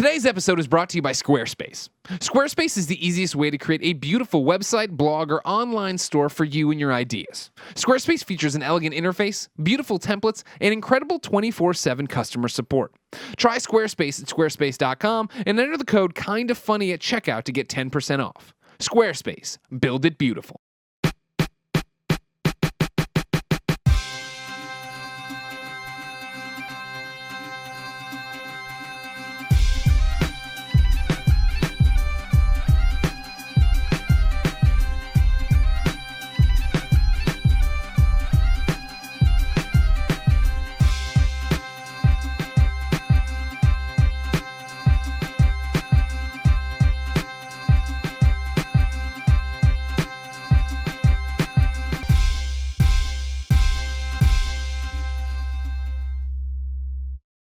Today's episode is brought to you by Squarespace. Squarespace is the easiest way to create a beautiful website, blog, or online store for you and your ideas. Squarespace features an elegant interface, beautiful templates, and incredible 24/7 customer support. Try Squarespace at squarespace.com and enter the code KINDAFUNNY at checkout to get 10% off. Squarespace. Build it beautiful.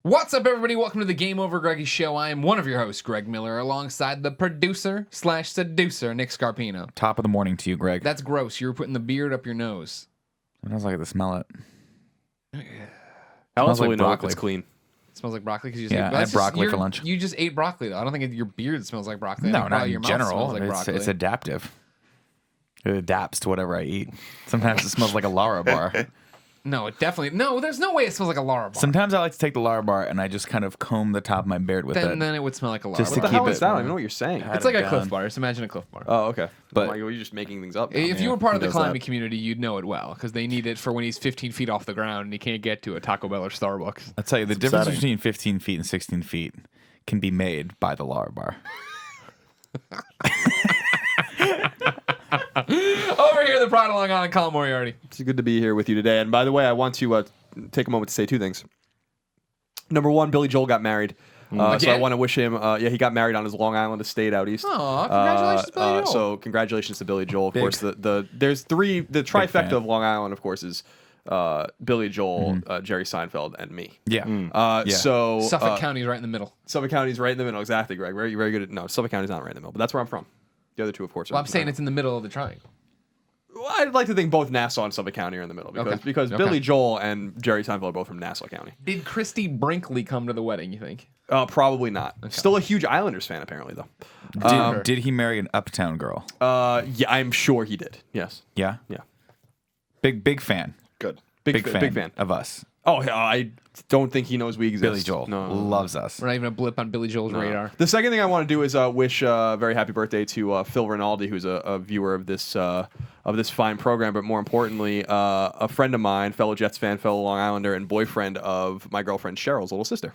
What's up, everybody? Welcome to the GameOverGreggy show. I am one of your hosts, Greg Miller, alongside the producer/seducer, Nick Scarpino. Top of the morning to you, Greg. That's gross. You were putting the beard up your nose. Sometimes I get to smell it. How else Smells like will we know if broccoli. it's clean? It smells like broccoli because you Yeah, I had broccoli for lunch. You just ate broccoli, though. I don't think your beard smells like broccoli. I No, think not probably your in mouth general. smells like broccoli. It's adaptive. It adapts to whatever I eat. Sometimes it smells like a Lara bar. No, it definitely... No, there's no way it smells like a Lara bar. Sometimes I like to take the Lara bar and I just kind of comb the top of my beard with it. Then it would smell like a Lara Just bar. to What the hell keep is it- that? I don't even know what you're saying. It's like a Gun. Cliff Bar. Just imagine a Cliff Bar. Oh, okay. But- But you're just making things up. now. If you were part of the Who does climbing that? community, you'd know it well because they need it for when he's 15 feet off the ground and he can't get to a Taco Bell or Starbucks. I'll tell you, the difference upsetting. between 15 feet and 16 feet can be made by the Lara bar. Over here, the Pride of Long Island, Colin Moriarty. It's good to be here with you today. And by the way, I want to take a moment to say two things. Number one, Billy Joel got married. So I Again? want to wish him, he got married on his Long Island estate out east. Aw, congratulations, Billy Joel. So congratulations to Billy Joel. Of Big. course, there's three, the fan. trifecta of Long Island, of course, is Billy Joel, Jerry Seinfeld, and me. Yeah. Yeah. So Suffolk County's right in the middle. Suffolk County's right in the middle. Exactly, Greg. Very, very good at, no, Suffolk County's not right in the middle, but that's where I'm from. The other two, of course, are Well, I'm saying it's in the middle of the triangle. Well, I'd like to think both Nassau and Suffolk County are in the middle because Okay. Billy Joel and Jerry Seinfeld are both from Nassau County. Did Christy Brinkley come to the wedding, you think? Probably not. Still a huge Islanders fan, apparently, though. Did he marry an uptown girl? Yeah, I'm sure he did. Yes. Yeah. Yeah. Big fan. Good. Big fan. of us. Oh, yeah, I don't think he knows we exist. Billy Joel No. loves us. We're not even a blip on Billy Joel's radar. The second thing I want to do is wish a very happy birthday to Phil Rinaldi, who's a viewer of this fine program, but more importantly, a friend of mine, fellow Jets fan, fellow Long Islander, and boyfriend of my girlfriend Cheryl's little sister.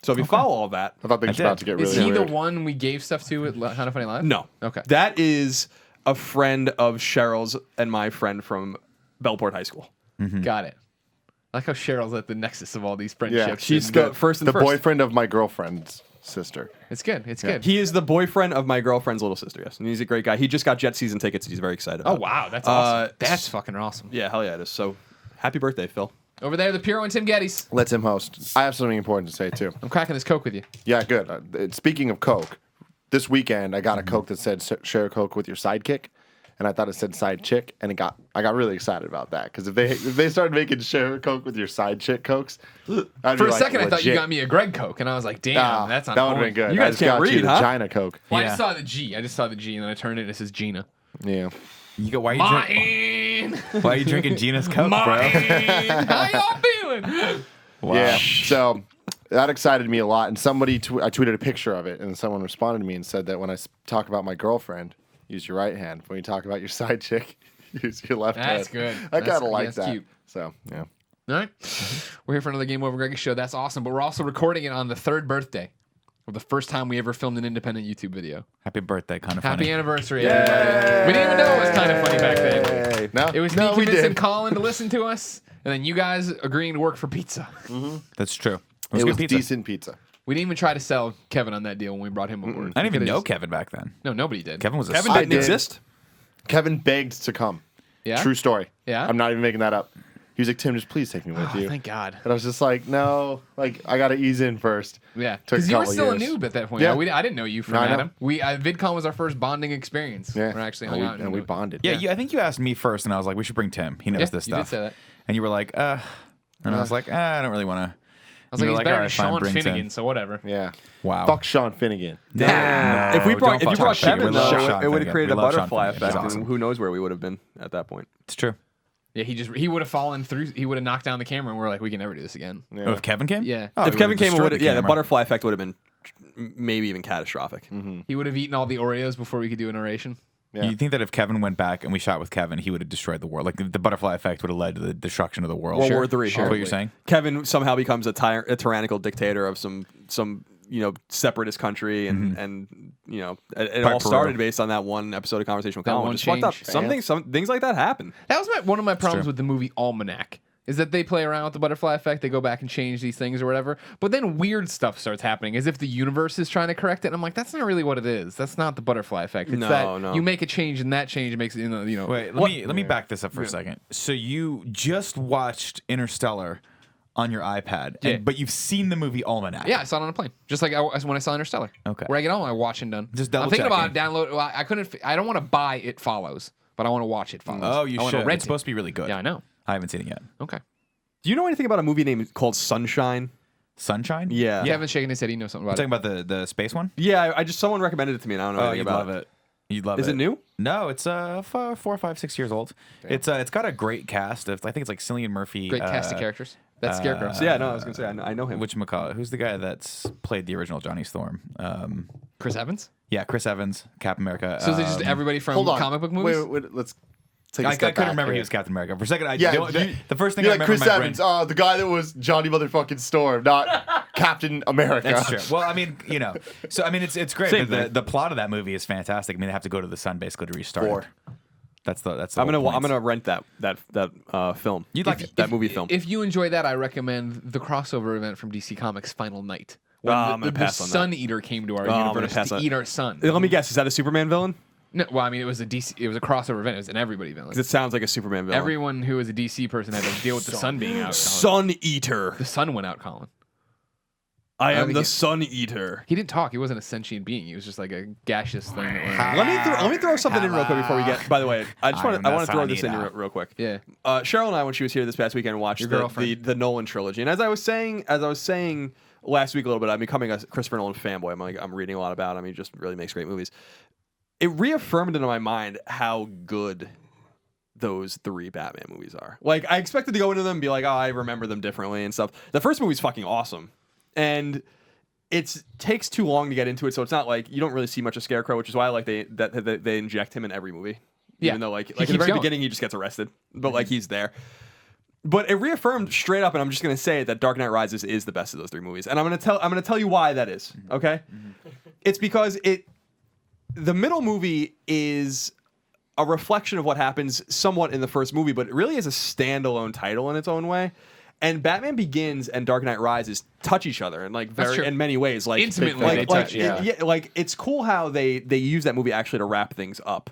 So if you follow all that, I thought things were about to get really Is he weird. the one we gave stuff to at Kind of Funny Live? no. Okay. That is a friend of Cheryl's and my friend from Bellport High School. Got it. I like how Cheryl's at the nexus of all these Yeah, friendships. she's And the first and the first. boyfriend of my girlfriend's sister. It's good. It's good. He is the boyfriend of my girlfriend's little sister, yes. And he's a great guy. He just got Jet season tickets. He's very excited Oh, about. wow. That's awesome. That's fucking awesome. Yeah, hell yeah, it is. So happy birthday, Phil. Over there, the Puro and Tim Gettys. Let him host. I have something important to say, too. I'm cracking this Coke with you. Yeah, good. Speaking of Coke, this weekend I got a Coke that said share a Coke with your sidekick. And I thought it said side chick, and I got really excited about that because if they started making share a Coke with your side chick Cokes, I'd For be a like, second, I thought you legit. got me a Greg Coke, and I was like, damn, that's on that would have point. been good. You I guys just can't got you read, the huh? China Coke. Well, I Yeah. just saw the G. And then I turned it, and it says Gina. Yeah. Why are you drinking Gina's Coke, bro? How y'all feeling? Wow. Yeah. So that excited me a lot. And somebody, I tweeted a picture of it, and someone responded to me and said that when I talk about my girlfriend, use your right hand. When you talk about your side chick, use your left hand. That's good. I That's- kind of like that's that. cute. So, yeah. All right. We're here for another Game Over Greggy show. That's awesome. But we're also recording it on the third birthday of the first time we ever filmed an independent YouTube video. Happy birthday, kind of Happy funny. anniversary, everybody. We didn't even know it was kind of funny back then. Hey, no, It was no, me we convincing did. Colin to listen to us, and then you guys agreeing to work for pizza. That's true. It good was pizza. decent pizza. We didn't even try to sell Kevin on that deal when we brought him aboard. I didn't even We know could've Kevin back then. just- No, nobody did. Kevin was a Kevin I didn't did. exist. Kevin begged to come. Yeah? True story. Yeah? I'm not even making that up. He was like, Tim, just please take me with Oh, you. thank God. And I was just like, no, like I got to ease in first. Yeah, Took because a you were couple still years. a noob at that point. Yeah. I didn't know you from No, I know. Adam. VidCon was our first bonding experience. Yeah. We're actually and hung we, out and we bonded. Yeah, I think you asked me first, and I was like, we should bring Tim. He knows Yeah, this you did stuff. say that. And you were like, and I was like, I don't really want to. was like, You're he's like, better all than right, fine, Sean brings in. Finnegan, so whatever. Yeah. Wow. Fuck Sean Finnegan. No, If you brought don't fuck Sean Kevin, Finnegan. We love though, Sean it would have Finnegan. created a We love Sean butterfly Finnegan. He's effect, awesome. and who knows where we would have been at that point. It's true. Yeah, he would have fallen through. He would have knocked down the camera, and we're like, we can never do this again. Yeah. Oh, if Kevin came? Yeah. Oh, If he Kevin would've came, destroyed the camera. butterfly effect would have been maybe even catastrophic. He would have eaten all the Oreos before we could do a narration. Yeah. You think that if Kevin went back and we shot with Kevin, he would have destroyed the world? Like the butterfly effect would have led to the destruction of the world. World War III, That's sure. what you're saying? Kevin somehow becomes a tyrannical dictator of some separatist country, and it all Peru. started based on that one episode of Conversation with That Colin. one Just fucked up. change. Some things like that happen. That was one of my problems true. with the movie Almanac. Is that they play around with the butterfly effect, they go back and change these things or whatever, but then weird stuff starts happening as if the universe is trying to correct it. And I'm like, that's not really what it is. That's not the butterfly effect. It's that you make a change and that change makes it, Wait, let me back this up for a second. So you just watched Interstellar on your iPad, Yeah. but you've seen the movie Almanac. Yeah, I saw it on a plane, just like when I saw Interstellar. Okay. Where I get all my watching done. Just I'm thinking about double-checking. download. Well, I couldn't. I don't want to buy It Follows, but I want to watch It Follows. Oh, you I wanna should. rent It's supposed to be really it. good. Yeah, I know. I haven't seen it yet. Okay. Do you know anything about a movie named called Sunshine? Sunshine? Yeah. Kevin's shaking his head. He knows something about Talking it. about the space one? Yeah, I just someone recommended it to me, and I don't know Oh, anything you'd about love it. You'd love it. Is it new? No, it's 4, 5, 6 years old. It's got a great cast. I think it's like Cillian Murphy. Great cast of characters. That's Scarecrow. So, yeah, no, I was gonna say I know him. Whatchamacallit? Who's the guy that's played the original Johnny Storm? Chris Evans. Yeah, Chris Evans, Captain America. So is it just everybody from Hold on. comic book movies? Wait, let's take a I step couldn't back remember he here. was Captain America. For a second, Yeah, the first thing I you're like remember Chris in my Evans, brain. the guy that was Johnny motherfucking Storm, not Captain America. That's true. Well, I mean, so I mean, it's great. Same but thing. the plot of that movie is fantastic. I mean, they have to go to the sun basically to restart. 4. That's the. I'm whole point. gonna rent that film. You'd like it. that movie film. If you enjoy that, I recommend the crossover event from DC Comics, Final Night. When I'm the gonna pass on that. Sun Eater came to our I'm gonna universe pass to on eat that. our sun. Let me guess. Is that a Superman villain? No, well, I mean, it was a crossover event. It was an everybody villain. 'Cause it sounds like a Superman villain. Everyone who was a DC person had to deal with the sun being out. Colin. Sun Eater. The sun went out, Colin. I am think the it- Sun Eater. He didn't talk. He wasn't a sentient being. He was just like a gaseous thing. That went Let me throw something in real quick before we get. By the way, I want to throw this in Sun real quick. yeah. Cheryl and I, when she was here this past weekend, watched Your the girlfriend. Nolan trilogy. And as I was saying last week a little bit, I'm becoming a Christopher Nolan fanboy. I'm reading a lot about him. He just really makes great movies. It reaffirmed into my mind how good those 3 Batman movies are. Like, I expected to go into them and be like, oh, I remember them differently and stuff. The first movie's fucking awesome. And it takes too long to get into it, so it's not like you don't really see much of Scarecrow, which is why I like that they inject him in every movie. Yeah. Even though like in the keeps very going. beginning he just gets arrested, but like he's there. But it reaffirmed straight up, and I'm just gonna say that Dark Knight Rises is the best of those 3 movies, and I'm gonna tell you why that is. Okay, it's because the middle movie is a reflection of what happens somewhat in the first movie, but it really is a standalone title in its own way. And Batman Begins and Dark Knight Rises touch each other in like true. in many ways, like Intimately, like, they like, touch, yeah, like it's cool how they use that movie actually to wrap things up.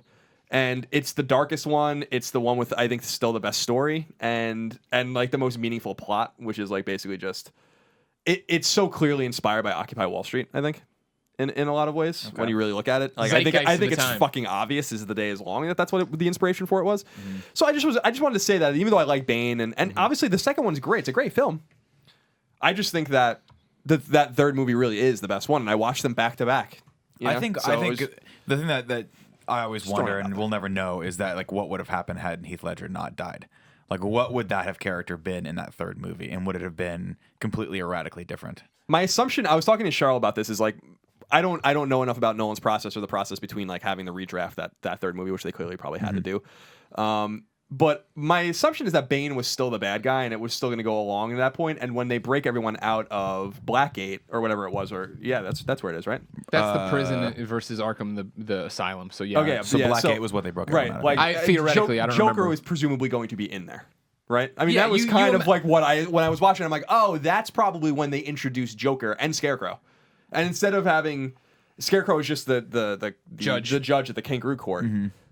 And it's the darkest one. It's the one with I think still the best story and like the most meaningful plot, which is like basically just it's so clearly inspired by Occupy Wall Street. I think in a lot of ways when you really look at it, like I Zeitgeist think of the it's time. fucking obvious as the day is long that that's what the inspiration for it was. So I just wanted to say that even though I like Bane and obviously the second one's great. It's a great film. I just think that that third movie really is the best one, and I watched them back to back. I think the thing that I always wonder and we'll never know is that like what would have happened had Heath Ledger not died. Like what would that have character been in that third movie, and would it have been completely or radically different? My assumption, I was talking to Charles about this, is like I don't know enough about Nolan's process or the process between like having the redraft that third movie, which they clearly probably had to do. But my assumption is that Bane was still the bad guy, and it was still going to go along at that point. And when they break everyone out of Blackgate or whatever it was, or that's where it is, right? That's the prison versus Arkham, the asylum. So yeah. Okay, So yeah, Blackgate was what they broke everyone out right. of. Like theoretically, I don't Joker remember. was presumably going to be in there. Right, I mean Yeah, that was you kind of like when I was watching. I'm like, oh, that's probably when they introduced Joker and Scarecrow, and instead of having Scarecrow was just the Judge. the judge at the Kangaroo Court,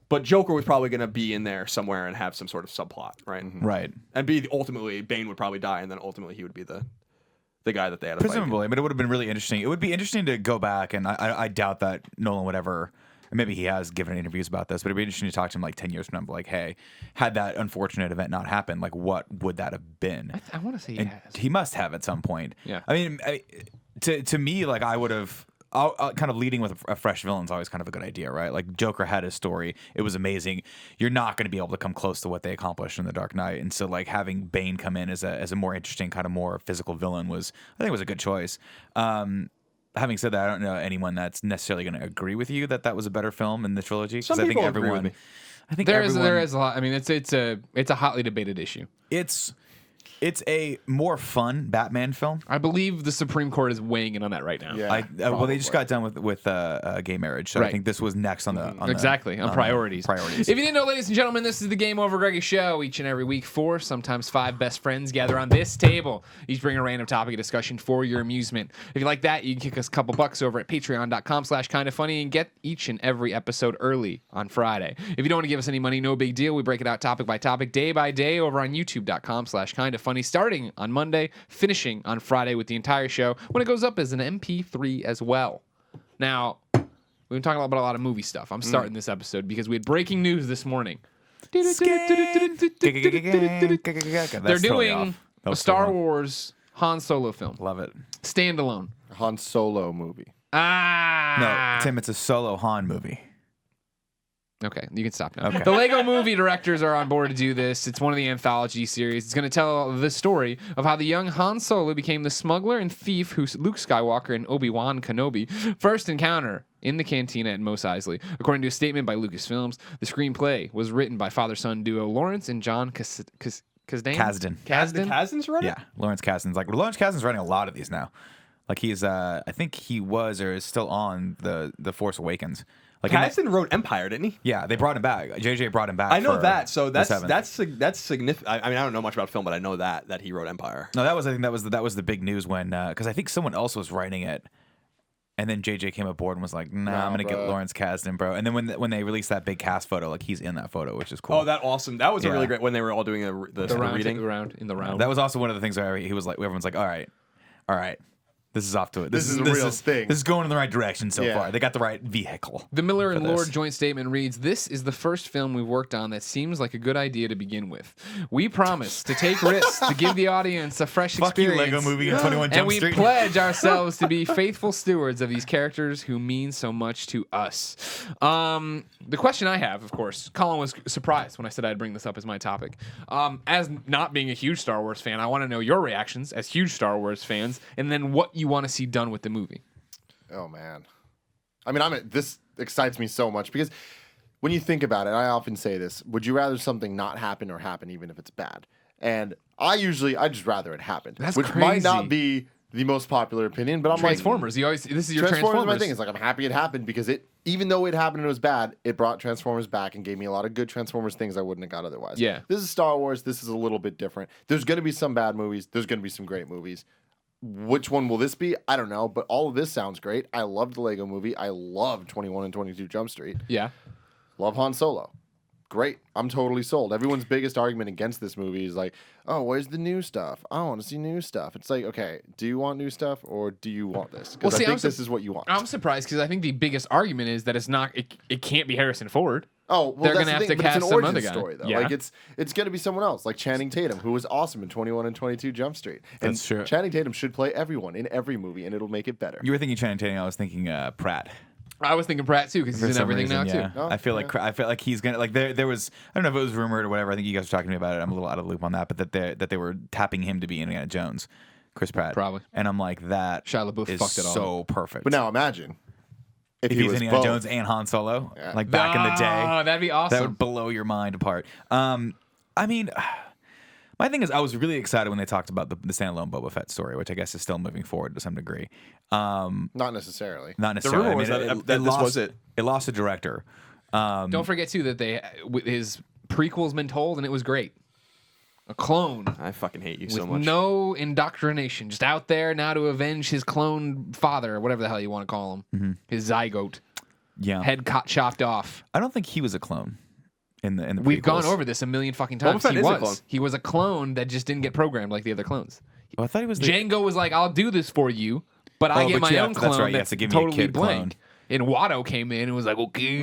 but Joker was probably going to be in there somewhere and have some sort of subplot, right? Right. And be ultimately Bane would probably die, and then ultimately he would be the guy that they had to fight. Presumably, but it would have been really interesting. It would be interesting to go back, and I doubt that Nolan would ever maybe he has given interviews about this, but it'd be interesting to talk to him like 10 years from now, like, hey, had that unfortunate event not happened, like what would that have been? I want to say he And has. he must have at some point. Yeah. I mean, to me, like I would have. Kind of leading with a fresh villain is always kind of a good idea, right? Like Joker had his story; it was amazing. You're not going to be able to come close to what they accomplished in The Dark Knight, and so like having Bane come in as a more interesting, kind of more physical villain I think was a good choice. Having said that, I don't know anyone that's necessarily going to agree with you that was a better film in the trilogy. Some I think people agree with me. I think There is a lot. I mean, it's a hotly debated issue. It's a more fun Batman film. I believe the Supreme Court is weighing in on that right now. Yeah. Well, they just got done with gay marriage, so I Right. think this was next on the on priorities. Priorities. If you didn't know, ladies and gentlemen, this is the Game Over Greggy show. Each and every week, 4, sometimes 5 best friends gather on this table. Each bring a random topic of discussion for your amusement. If you like that, you can kick us a couple bucks over at patreon.com/kindafunny and get each and every episode early on Friday. If you don't want to give us any money, no big deal. We break it out topic by topic, day by day over on youtube.com/kindafunny, starting on Monday, finishing on Friday with the entire show when it goes up as an MP3 as well. Now, we've been talking about a lot of movie stuff. I'm starting this episode because we had breaking news this morning. They're doing a Star Wars Han Solo film. Love it. Standalone. Han Solo movie. Ah. No, Tim, it's a solo Han movie. Okay, you can stop now. Okay. The Lego movie directors are on board to do this. It's one of the anthology series. It's going to tell the story of how the young Han Solo became the smuggler and thief who Luke Skywalker and Obi-Wan Kenobi first encounter in the cantina at Mos Eisley. According to a statement by Lucasfilms, the screenplay was written by father-son duo Lawrence and John Kasdan. Kasdan. Kasdan's running? Yeah, Lawrence Kasdan's Lawrence Kasdan's writing a lot of these now. Like he's I think he was or is still on the Force Awakens. Like Kasdan wrote Empire, didn't he? Yeah, they brought him back. JJ brought him back. I know for that. So the that's seventh. significant. I mean, I don't know much about film, but I know that he wrote Empire. No, I think that was the big news when because I think someone else was writing it, and then JJ came aboard and was like, "Nah, I'm gonna get Lawrence Kasdan, bro." And then when they released that big cast photo, like he's in that photo, which is cool. Oh, that awesome! That was a Yeah. really great when they were all doing the reading. in the round. That was also one of the things where he was like, everyone's like, all right. This is off to it. This is a real thing. This is going in the right direction so Yeah. far. They got the right vehicle. The Miller and for this. Lord joint statement reads, "This is the first film we've worked on that seems like a good idea to begin with. We promise to take risks to give the audience a fresh Fuck you, experience. Lego Movie and 21 and Jump we Street. pledge ourselves to be faithful stewards of these characters who mean so much to us." The question I have, of course, Colin was surprised when I said I'd bring this up as my topic. As not being a huge Star Wars fan, I want to know your reactions as huge Star Wars fans, and then what you want to see done with the movie. Oh man, I mean, this excites me so much because when you think about it, I often say this: would you rather something not happen or happen, even if it's bad? And I just rather it happen, That's which crazy. might not be the most popular opinion, but I'm Transformers. This is your Transformers. Transformers. My thing is I'm happy it happened because even though it happened and it was bad, it brought Transformers back and gave me a lot of good Transformers things I wouldn't have got otherwise. Yeah. This is Star Wars. This is a little bit different. There's going to be some bad movies. There's going to be some great movies. Which one will this be? I don't know, but all of this sounds great. I loved the Lego movie. I loved 21 and 22 Jump Street. Yeah. Love Han Solo. Great. I'm totally sold. Everyone's biggest argument against this movie is like, oh, where's the new stuff? I want to see new stuff. It's like, okay, do you want new stuff or do you want this? Because I think this is what you want. I'm surprised because I think the biggest argument is that it's not. It can't be Harrison Ford. Oh, well, They're that's gonna have the thing, to but it's cast an some origin other guy. story, though. Yeah. Like it's gonna be someone else, like Channing Tatum, who was awesome in 21 and 22 Jump Street. And That's true. Channing Tatum should play everyone in every movie, and it'll make it better. You were thinking Channing Tatum. I was thinking Pratt. I was thinking Pratt too because For he's in some everything reason, now yeah. too. Oh, I feel like he's gonna like there was I don't know if it was rumored or whatever. I think you guys were talking to me about it. I'm a little out of the loop on that, but that they were tapping him to be Indiana Jones, Chris Pratt, Probably. And I'm like that Shia LaBeouf is fucked it all so perfect. But now imagine if he he's was Indiana both. Jones and Han Solo, Yeah. like back in the day, Oh, that'd be awesome. that would blow your mind apart. I mean, my thing is, I was really excited when they talked about the standalone Boba Fett story, which I guess is still moving forward to some degree. Not necessarily. Not necessarily. rumor was that this lost, was it. It lost a director. Don't forget too that his prequel's been told and it was great. A clone I fucking hate you with so much. no indoctrination, just out there now to avenge his clone father, or whatever the hell you want to call him, his zygote, Yeah, head chopped off. I don't think he was a clone in the. We've prequels. gone over this a million fucking times. Fett He is a was. clone. He was a clone that just didn't get programmed like the other clones. Oh, I thought he was. Django was like, "I'll do this for you, but I get my own clone That's right. You have that's to give me a totally kid blank." clone. And Watto came in and was like, okay,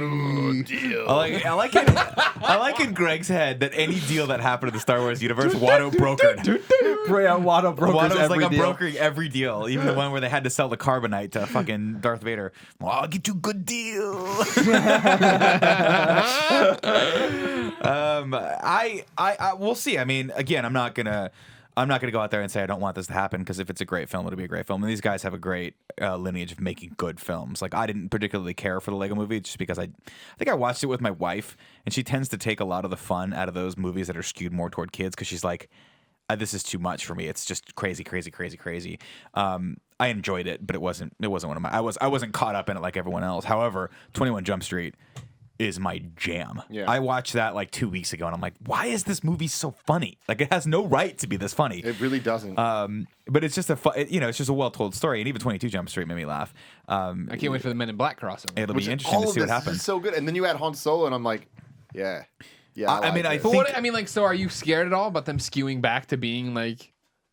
deal. I like in Greg's head that any deal that happened in the Star Wars universe, Watto brokered. Watto brokers Watto was every like deal. brokering every deal, even the one where they had to sell the carbonite to fucking Darth Vader. Well, I'll get you a good deal. We'll see. I mean, again, I'm not gonna go out there and say I don't want this to happen, because if it's a great film, it'll be a great film. And these guys have a great lineage of making good films. Like, I didn't particularly care for the Lego Movie just because I think I watched it with my wife, and she tends to take a lot of the fun out of those movies that are skewed more toward kids, because she's like, this is too much for me. It's just crazy. I enjoyed it, but it wasn't one of my. I wasn't caught up in it like everyone else. However, 21 Jump Street is my jam. Yeah. I watched that like 2 weeks ago, and I'm like, why is this movie so funny? Like, it has no right to be this funny. It really doesn't. But it's just it's just a well-told story, and even 22 Jump Street made me laugh. I can't wait for the Men in Black crossover. It'll be interesting to see what happens. Is so good, and then you add Han Solo, and I'm like, yeah. I mean, like, so are you scared at all about them skewing back to being like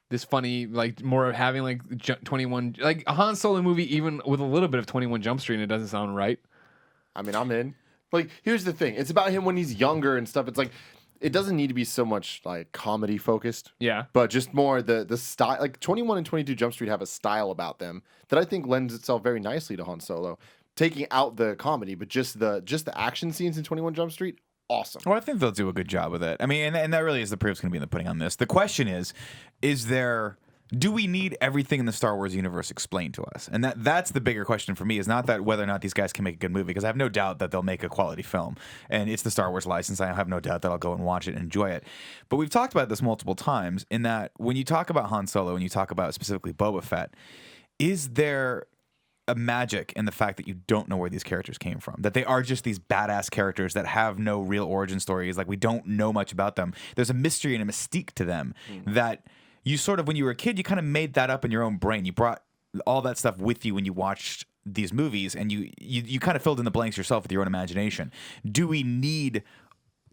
this funny, like more of having like 21, like a Han Solo movie, even with a little bit of 21 Jump Street, and it doesn't sound right? I mean, I'm in. Like, here's the thing. It's about him when he's younger and stuff. It's like, it doesn't need to be so much like comedy focused. Yeah. But just more the style. Like 21 and 22 Jump Street have a style about them that I think lends itself very nicely to Han Solo. Taking out the comedy, but just the action scenes in 21 Jump Street, awesome. Well, I think they'll do a good job with it. I mean, and that really is the proof's going to be in the pudding on this. The question is do we need everything in the Star Wars universe explained to us? And that's the bigger question for me, is not that whether or not these guys can make a good movie, because I have no doubt that they'll make a quality film. And it's the Star Wars license. I have no doubt that I'll go and watch it and enjoy it. But we've talked about this multiple times, in that when you talk about Han Solo and you talk about specifically Boba Fett, is there a magic in the fact that you don't know where these characters came from, that they are just these badass characters that have no real origin stories? Like, we don't know much about them. There's a mystery and a mystique to them that you sort of, when you were a kid, you kind of made that up in your own brain. You brought all that stuff with you when you watched these movies, and you kind of filled in the blanks yourself with your own imagination. Do we need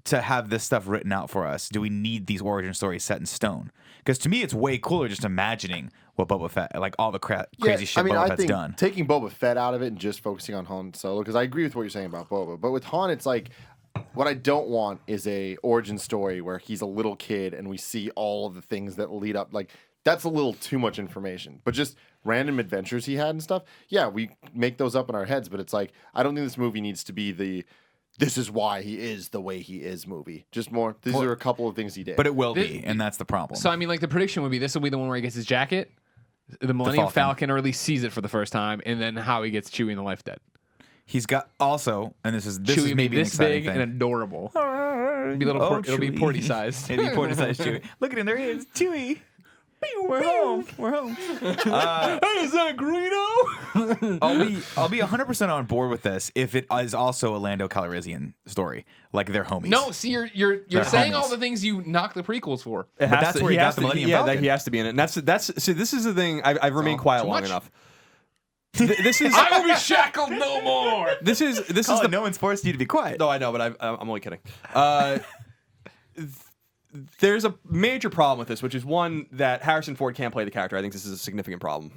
to have this stuff written out for us? Do we need these origin stories set in stone? Because to me, it's way cooler just imagining what Boba Fett, like all the crazy shit Boba Fett's done. Taking Boba Fett out of it and just focusing on Han Solo, because I agree with what you're saying about Boba, but with Han, it's like, what I don't want is a origin story where he's a little kid and we see all of the things that lead up. Like, that's a little too much information. But just random adventures he had and stuff, yeah, we make those up in our heads. But it's like, I don't think this movie needs to be this is why he is the way he is movie. Just more, these are a couple of things he did. But it will be, and that's the problem. So, I mean, like, the prediction would be this will be the one where he gets his jacket, the Millennium Falcon, or at least sees it for the first time, and then how he gets Chewie in the Life Dead. He's got also, and this is Chewie maybe this an exciting big thing. and adorable. It'll be it'll be porty sized. It'll be porty sized Chewie. Look at him, there he is, Chewie. We're home. Hey, is that Greedo? I'll be 100% on board with this if it is also a Lando Calrissian story, like they're homies. No, see, you're saying all the things you knock the prequels for. That's where he got the Millennium Falcon. Yeah, he has to be in it. And that's see, this is the thing. I've remained quiet long enough. This is. I will be shackled no more. This is no one's forced you to be quiet. No, I know, but I'm only kidding. There's a major problem with this, which is one that Harrison Ford can't play the character. I think this is a significant problem.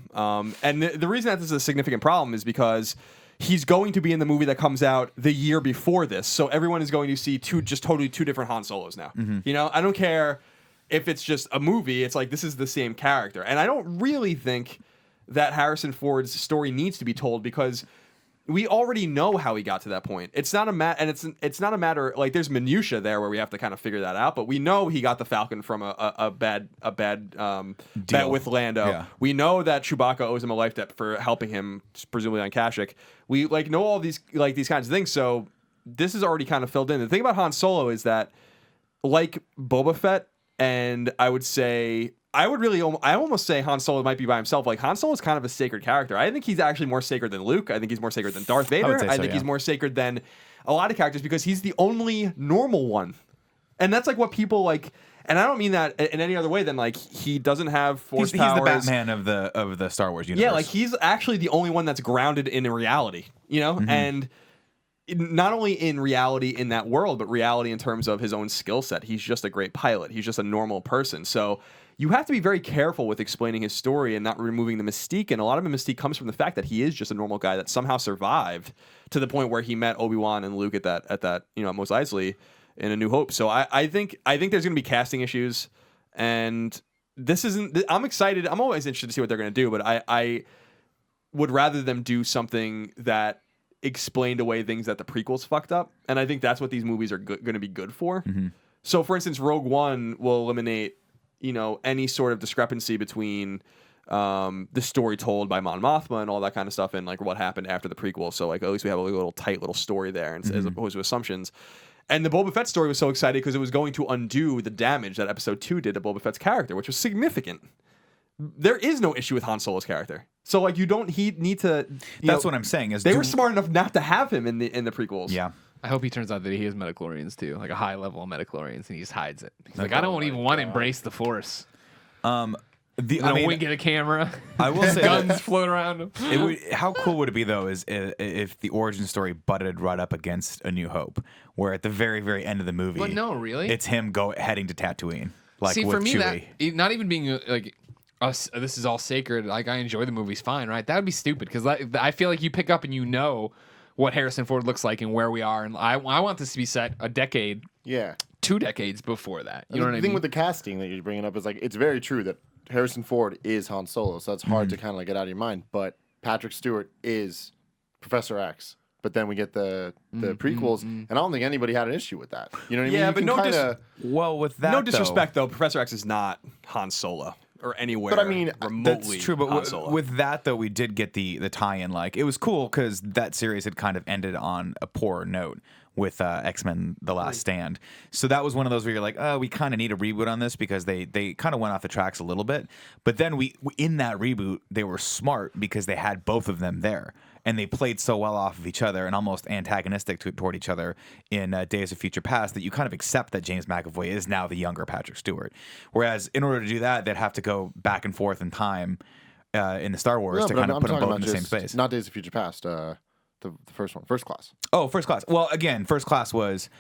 And the reason that this is a significant problem is because he's going to be in the movie that comes out the year before this. So everyone is going to see totally two different Han Solos now. Mm-hmm. You know, I don't care if it's just a movie. It's like, this is the same character. And I don't really think that Harrison Ford's story needs to be told, because we already know how he got to that point. It's not it's not a matter, like, there's minutia there where we have to kind of figure that out, but we know he got the Falcon from a bad bet with Lando. Yeah. We know that Chewbacca owes him a life debt for helping him, presumably on Kashyyyk. We know all these kinds of things, so this is already kind of filled in. The thing about Han Solo is that, like Boba Fett, and I almost say Han Solo might be by himself. Like, Han Solo is kind of a sacred character. I think he's actually more sacred than Luke. I think he's more sacred than Darth Vader. I think he's more sacred than a lot of characters, because he's the only normal one. And that's like what people like. And I don't mean that in any other way than, like, he doesn't have force powers. He's the Batman of the Star Wars universe. Yeah, like, he's actually the only one that's grounded in reality, you know? Mm-hmm. And not only in reality in that world, but reality in terms of his own skill set. He's just a great pilot. He's just a normal person. So you have to be very careful with explaining his story and not removing the mystique. And a lot of the mystique comes from the fact that he is just a normal guy that somehow survived to the point where he met Obi-Wan and Luke at that at Mos Eisley in A New Hope. So I think there's going to be casting issues, and this isn't. I'm excited. I'm always interested to see what they're going to do, but I would rather them do something that explained away things that the prequels fucked up, and I think that's what these movies are going to be good for. Mm-hmm. So, for instance, Rogue One will eliminate any sort of discrepancy between the story told by Mon Mothma and all that kind of stuff, and like what happened after the prequel. So, like, at least we have a little tight little story there, and as opposed to assumptions. And the Boba Fett story was so exciting because it was going to undo the damage that Episode 2 did to Boba Fett's character, which was significant. There is no issue with Han Solo's character. So, like, need to. That's what I'm saying. Is they were smart enough not to have him in the prequels. Yeah. I hope he turns out that he has midichlorians too, like a high level of midichlorians, and he just hides it. He's like, I don't even want to embrace the Force. Wink at a camera. I will say guns float around him. How cool would it be though, is if the origin story butted right up against A New Hope, where at the very, very end of the movie, But no, really, it's him heading to Tatooine. Like, see, with for me, Chewie. that not even being like us, this is all sacred. Like, I enjoy the movies, fine, right? That would be stupid because I feel like you pick up and what Harrison Ford looks like and where we are, and I want this to be set a decade, 2 decades before that. You know what I mean? The thing with the casting that you're bringing up is like it's very true that Harrison Ford is Han Solo, so that's hard to kind of like get out of your mind. But Patrick Stewart is Professor X. But then we get the prequels, and I don't think anybody had an issue with that. You know what I mean? Yeah, but with that, no disrespect though, Professor X is not Han Solo or anywhere. But I mean, remotely. That's true. But Han Solo. with that though, we did get the tie-in. Like, it was cool because that series had kind of ended on a poor note with X-Men: The Last Stand. So that was one of those where you're like, oh, we kind of need a reboot on this because they kind of went off the tracks a little bit. But then in that reboot, they were smart because they had both of them there. And they played so well off of each other and almost antagonistic toward each other in Days of Future Past that you kind of accept that James McAvoy is now the younger Patrick Stewart. Whereas in order to do that, they'd have to go back and forth in time in the Star Wars to kind of put them both in the same space. Not Days of Future Past. The first one, First Class. Oh, First Class. Well, again, First Class was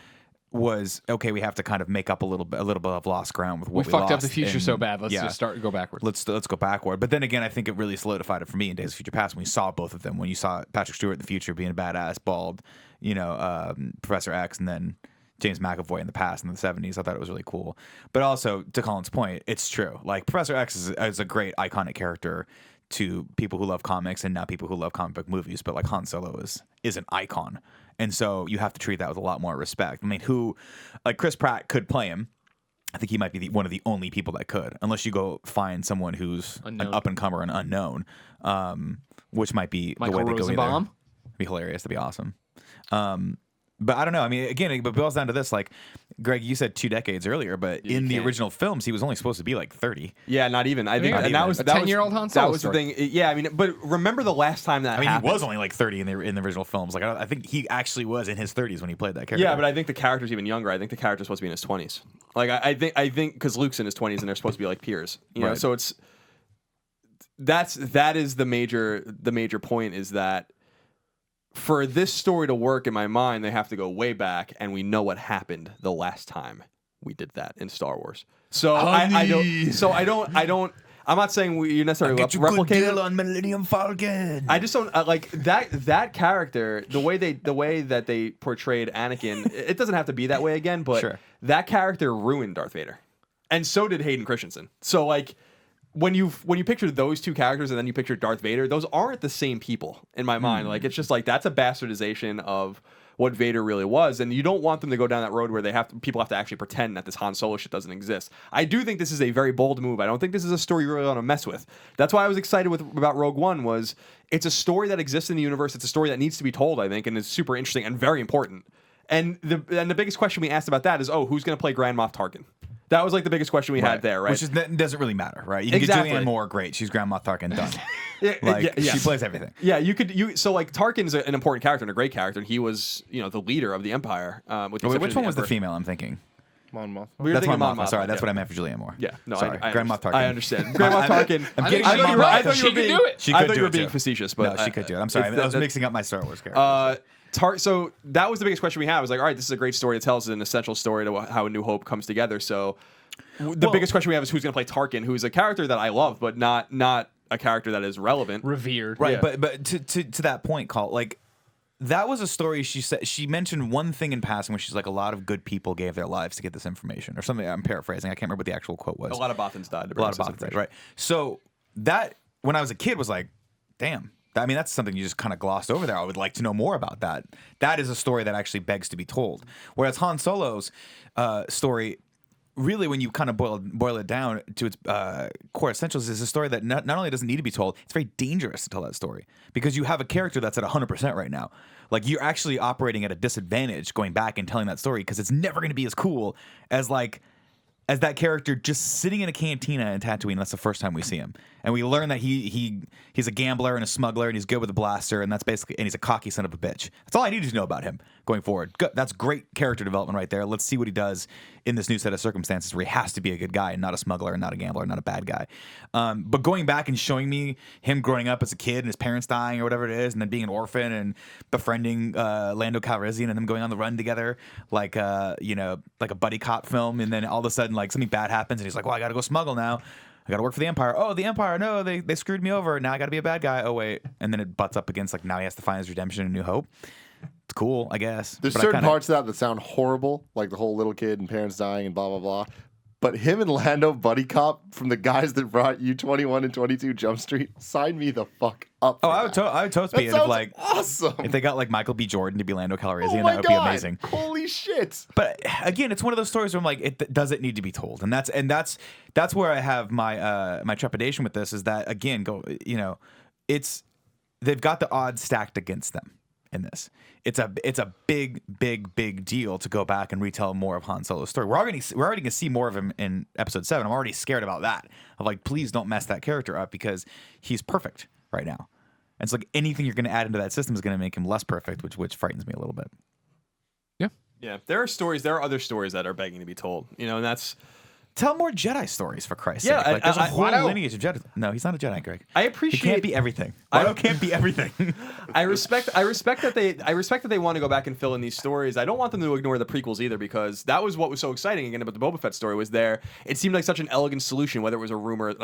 okay. We have to kind of make up a little bit of lost ground with what we fucked lost up the future so bad. Let's just go backward. Let's go backward. But then again, I think it really solidified it for me in Days of Future Past when we saw both of them. When you saw Patrick Stewart in the future being a badass, bald, Professor X, and then James McAvoy in the past in the 70s. I thought it was really cool. But also, to Colin's point, it's true. Like, Professor X is a great iconic character to people who love comics and now people who love comic book movies. But like, Han Solo is an icon. And so you have to treat that with a lot more respect. I mean, Chris Pratt could play him. I think he might be one of the only people that could, unless you go find someone who's unknown. An up-and-comer and unknown, which might be Michael the way they go Rosenbaum? either. It'd be hilarious. That'd be awesome. But I don't know. I mean, again, it boils down to this. Like, Greg, you said 2 decades earlier, but in the original films, he was only supposed to be like 30. Yeah, not even. I think, and that was a 10-year-old Han Solo That was story. the thing. Yeah, I mean, but remember the last time that happened? He was only like 30 in the original films. Like, I think he actually was in his 30s when he played that character. Yeah, but I think the character's even younger. I think the character's supposed to be in his 20s. Like, I think because Luke's in his 20s and they're supposed to be like peers. You know, Right. so that is the major point is that for this story to work in my mind, they have to go way back, and we know what happened the last time we did that in Star Wars. So I don't. I'm not saying you necessarily replicate it on Millennium Falcon. I just don't like that character. The way that they portrayed Anakin, it doesn't have to be that way again. But Sure. that character ruined Darth Vader, and so did Hayden Christensen. So like, when you picture those two characters and then you picture Darth Vader, those aren't the same people in my mind. Like, it's just like that's a bastardization of what Vader really was, and you don't want them to go down that road where people have to actually pretend that this Han Solo shit doesn't exist. I do think this is a very bold move. I don't think this is a story you really want to mess with. That's why I was excited about Rogue One. Was it's a story that exists in the universe. It's a story that needs to be told, I think, and is super interesting and very important. And the biggest question we asked about that is, who's going to play Grand Moff Tarkin? That was like the biggest question we had there, right? Which doesn't really matter, right? You can Exactly. get Julianne Moore, great. She's Grand Moff Tarkin, done. Yes. She plays everything. Yeah, so like Tarkin's an important character and a great character, and he was the leader of the Empire. With the Wait, exception which of one was the Emperor. female I'm thinking? Mon Mothma. We were That's thinking Mon Mothma. Mothma, Sorry, that's yeah. what I meant for Julianne Moore. Yeah, no, sorry, I Grand Moff Tarkin. I understand. Grand Moff Tarkin. I'm I getting think my you're Moth right. Tarkin. She could do it. She I could thought do you were it being too. facetious, but No, she could do it. I'm sorry. I was mixing up my Star Wars characters. So that was the biggest question we had. I was like, all right, this is a great story to tell. It's an essential story to how A New Hope comes together. So the biggest question we have is who's going to play Tarkin, who's a character that I love, but not a character that is relevant. Revered. Right, Yeah. but to that point, Call, like that was a story she said. She mentioned one thing in passing where she's like, a lot of good people gave their lives to get this information, or something. I'm paraphrasing. I can't remember what the actual quote was. A lot of Bothans died. A lot of Bothans died, right? So that when I was a kid was like, damn. I mean, that's something you just kind of glossed over there. I would like to know more about that. That is a story that actually begs to be told. Whereas Han Solo's story, really, when you kind of boil it down to its core essentials, is a story that not only doesn't need to be told, it's very dangerous to tell that story because you have a character that's at 100% right now. Like, you're actually operating at a disadvantage going back and telling that story because it's never going to be as cool as as that character just sitting in a cantina in Tatooine. That's the first time we see him, and we learn that he's a gambler and a smuggler, and he's good with a blaster, and he's a cocky son of a bitch. That's all I needed to know about him going forward. Good. That's great character development right there. Let's see what he does in this new set of circumstances where he has to be a good guy and not a smuggler and not a gambler and not a bad guy. But going back and showing me him growing up as a kid and his parents dying or whatever it is, and then being an orphan and befriending Lando Calrissian and them going on the run together, like a buddy cop film, and then all of a sudden like something bad happens and he's like, well, I gotta go smuggle now. I gotta work for the Empire. Oh, the Empire, no, they screwed me over. Now I gotta be a bad guy. Oh wait. And then it butts up against like now he has to find his redemption in New Hope. It's cool, I guess. There's But certain parts of that sound horrible, like the whole little kid and parents dying and blah blah blah. But him and Lando buddy cop from the guys that brought you 21 and 22 Jump Street, sign me the fuck up. Oh, for I that. would totally That be it if sounds like awesome. if they got like Michael B. Jordan to be Lando Calrissian, Oh my that would God. be amazing. Holy shit. But again, it's one of those stories where I'm like, does it need to be told? And that's where I have my my trepidation with this is that again, they've got the odds stacked against them in this. It's a big deal to go back and retell more of Han Solo's story. We're already gonna see more of him in episode 7. I'm already scared about that. Of like, please don't mess that character up because he's perfect right now. And it's like anything you're gonna add into that system is gonna make him less perfect, which frightens me a little bit. Yeah, there are other stories that are begging to be told, and that's. Tell more Jedi stories for Christ's Yeah, sake. Like, there's a whole Watto. lineage of Jedi. No, he's not a Jedi, Greg. I He appreciate. can't be everything. Watto can't be everything. I respect that they want to go back and fill in these stories. I don't want them to ignore the prequels either because that was what was so exciting again about the Boba Fett story was there. It seemed like such an elegant solution, whether it was a rumor,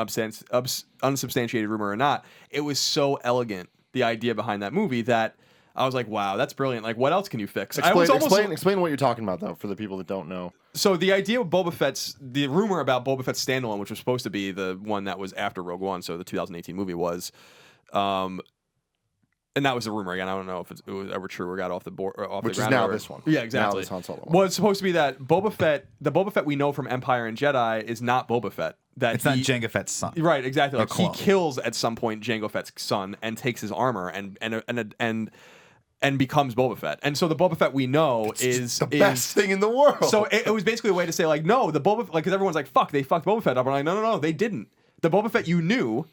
unsubstantiated rumor or not. It was so elegant, the idea behind that movie that I was like, wow, that's brilliant. Like, what else can you fix? Explain what you're talking about though for the people that don't know. So the idea of the rumor about Boba Fett's standalone, which was supposed to be the one that was after Rogue One, so the 2018 movie was, and that was a rumor again. I don't know if it was ever true or got off the board, off Which the is ground. now or, this one. Yeah, exactly. Now this Han Solo one. Well, it's supposed to be that the Boba Fett we know from Empire and Jedi is not Boba Fett. That It's not Jango Fett's son. Right, exactly. Like he clone. kills at some point Jango Fett's son and takes his armor and becomes Boba Fett. And so the Boba Fett we know is the best thing in the world. So it was basically a way to say like, no, the Boba, like, because everyone's like, fuck, they fucked Boba Fett up. I'm like, no, they didn't. The Boba Fett you knew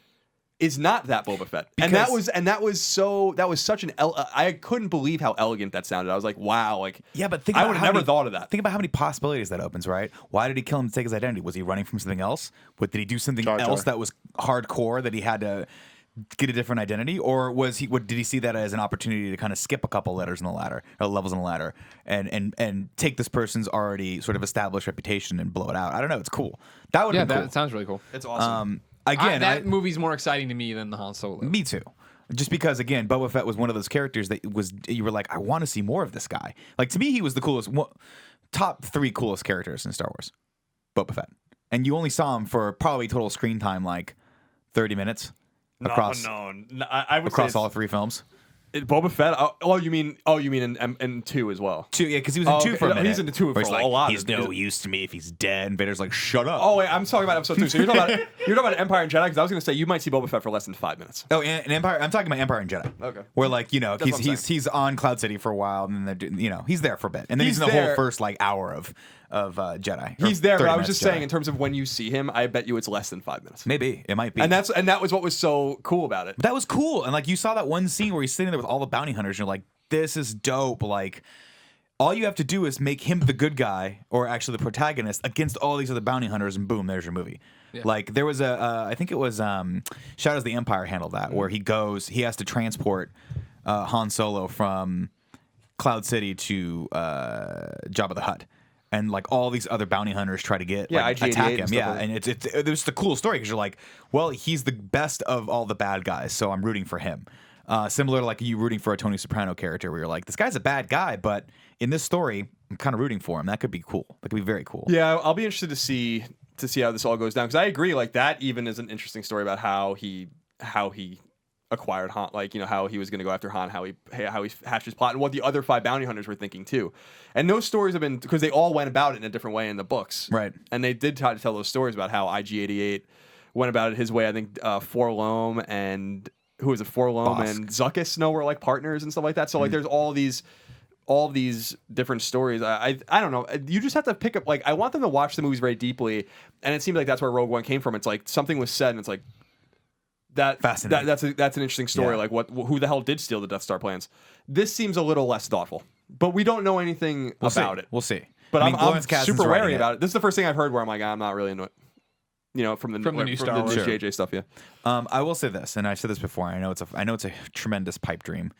is not that Boba Fett. And that was such an I couldn't believe how elegant that sounded. I was like, wow, like, Yeah, but think I about would have how never many- thought of that. Think about how many possibilities that opens, right? Why did he kill him to take his identity? Was he running from something else? Did he do something Jar Jar. else that was hardcore that he had to get a different identity, or did he see that as an opportunity to kind of skip a couple letters in the ladder or levels in the ladder and take this person's already sort of established reputation and blow it out? I don't know. It's cool. That would have been cool. That sounds really cool. It's awesome. Again, That movie's more exciting to me than the Han Solo. me too. Just because, again, Boba Fett was one of those characters that you were like, I want to see more of this guy. Like, to me, he was the coolest, top 3 coolest characters in Star Wars. Boba Fett. And you only saw him for probably total screen time, like 30 minutes across I would across say all 3 films. Boba Fett. Oh, you mean in 2 as well? 2, yeah, because he was in 2 okay. for a No, minute. he's in 2 where for he's a like, lot. He's no use to me if he's dead. And Vader's like, shut up. Oh wait, I'm talking about episode 2. So you're talking about Empire and Jedi because I was going to say you might see Boba Fett for less than 5 minutes. Oh, and Empire. I'm talking about Empire and Jedi. Okay. Where like what I'm saying. he's on Cloud City for a while, and then he's there for a bit, and then he's in the whole first like hour of Jedi. He's there, but 30 I was minutes just Jedi. saying in terms of when you see him, I bet you it's less than 5 minutes. Maybe it might be, And that was what was so cool about it. But that was cool, and like you saw that one scene where he's sitting there with all the bounty hunters, and you're like, this is dope. Like, all you have to do is make him the good guy, or actually the protagonist, against all these other bounty hunters, and boom, there's your movie. Yeah. Like there was I think it was Shadows of the Empire handled that, where he has to transport Han Solo from Cloud City to Jabba the Hutt. And like all these other bounty hunters try to attack him. And it's the cool story because you're like, well, he's the best of all the bad guys, so I'm rooting for him. Similar to like you rooting for a Tony Soprano character, where you're like, this guy's a bad guy, but in this story, I'm kind of rooting for him. That could be cool. That could be very cool. Yeah, I'll be interested to see how this all goes down, because I agree. Like that even is an interesting story about how he acquired Han, like, you know, how he was going to go after Han, how he hatched his plot, and what the other 5 bounty hunters were thinking too. And those stories have been, because they all went about it in a different way in the books, right? And they did try to tell those stories about how IG-88 went about it his way. I think Forlom and and Zuckuss were like partners and stuff like that. So like there's all these different stories. I don't know. You just have to pick up, like, I want them to watch the movies very deeply, and it seemed like that's where Rogue One came from. It's like something was said, and it's like that. Fascinating. That's an interesting story. Yeah. Like who the hell did steal the Death Star plans? This seems a little less thoughtful, but we don't know anything about it. We'll see. But I'm super wary about it. This is the first thing I've heard where I'm like, I'm not really into it. You know, from the new Star Wars JJ stuff. Yeah. I will say this, and I've said this before. I know it's a tremendous pipe dream,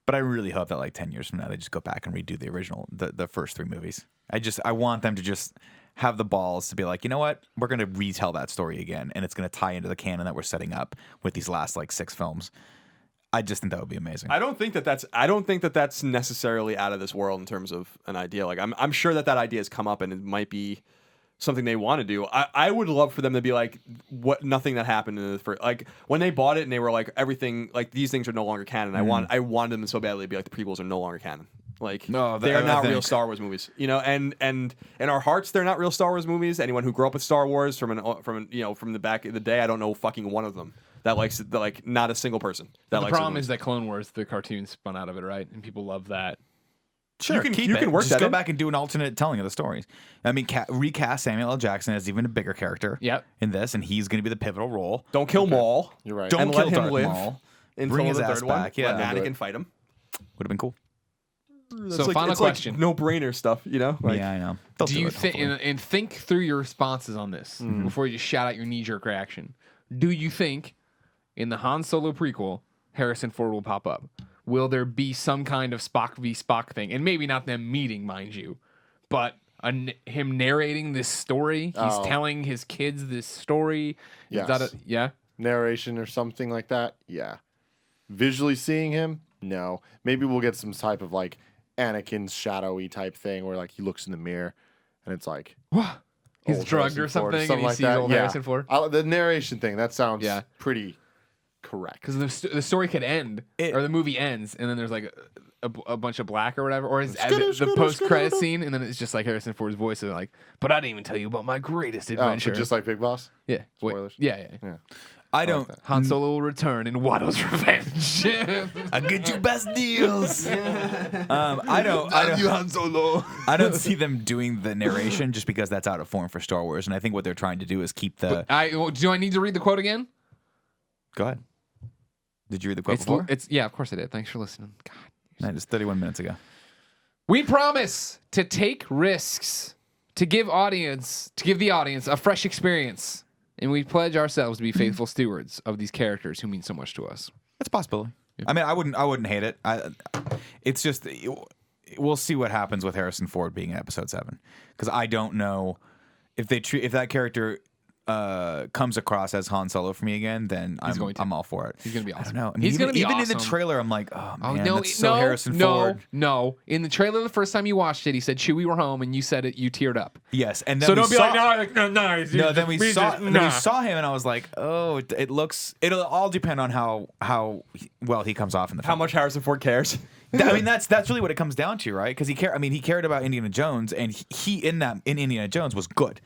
but I really hope that like 10 years from now they just go back and redo the original, the first 3 movies. I want them to just have the balls to be like, you know what, we're going to retell that story again, and it's going to tie into the canon that we're setting up with these last like 6 films. I just think that would be amazing. I don't think that that's necessarily out of this world in terms of an idea. Like I'm sure that idea has come up, and it might be something they want to do. I would love for them to be like, nothing that happened in the first, like when they bought it and they were like, everything, like these things are no longer canon. I wanted them so badly to be like, the prequels are no longer canon. Like, no, they are not real Star Wars movies, you know, and in our hearts, they're not real Star Wars movies. Anyone who grew up with Star Wars from the back of the day, I don't know fucking one of them that likes it, like not a single person. The problem is that Clone Wars, the cartoon, spun out of it, right? And people love that. Sure, you can work just go back and do an alternate telling of the stories. I mean, recast Samuel L. Jackson as even a bigger character in this, and he's going to be the pivotal role. Don't kill Maul. You're right. Don't kill Darth him Maul. Bring his ass back. Yeah, let Anakin fight him. Would have been cool. So like, final question. Like no-brainer stuff, you know? Like, yeah, I know. Do you think, and think through your responses on this before you just shout out your knee-jerk reaction. Do you think in the Han Solo prequel, Harrison Ford will pop up? Will there be some kind of Spock v. Spock thing? And maybe not them meeting, mind you, but him narrating this story. He's telling his kids this story. Yes. Yeah? Narration or something like that? Yeah. Visually seeing him? No. Maybe we'll get some type of like Anakin's shadowy type thing where like he looks in the mirror and it's like, what? He's drugged or something and he like sees old Harrison Ford? The narration thing, that sounds pretty correct. Because the story could end, or the movie ends, and then there's like a bunch of black or whatever, or the post-credit scene, and then it's just like Harrison Ford's voice, and like, but I didn't even tell you about my greatest adventure. Just like Big Boss? Yeah. Spoilers? Yeah. I don't. Han Solo will return in Watto's Revenge. I get you best deals. I don't. You Han Solo. I don't see them doing the narration just because that's out of form for Star Wars, and I think what they're trying to do is keep the. Do I need to read the quote again? Go ahead. Did you read the quote before? Yeah, of course I did. Thanks for listening. God, it was 31 minutes ago. We promise to take risks to give the audience a fresh experience, and we pledge ourselves to be faithful stewards of these characters who mean so much to us. That's a possibility. Yeah. I mean, I wouldn't hate it. It's just we'll see what happens with Harrison Ford being in Episode 7, because I don't know if that character comes across as Han Solo for me again, then I'm all for it. He's gonna be awesome. I don't know. He's gonna be awesome. Even in the trailer, I'm like, oh man, that's so Harrison Ford. No. In the trailer, the first time you watched it, he said, "Chewie, we're home," and you said it. You teared up. Yes, and then so don't be like, no. Then we saw him, and I was like, oh, it'll all depend on how well he comes off in the film. How much Harrison Ford cares. I mean, that's really what it comes down to, right? Because he cared about Indiana Jones, and he in Indiana Jones was good.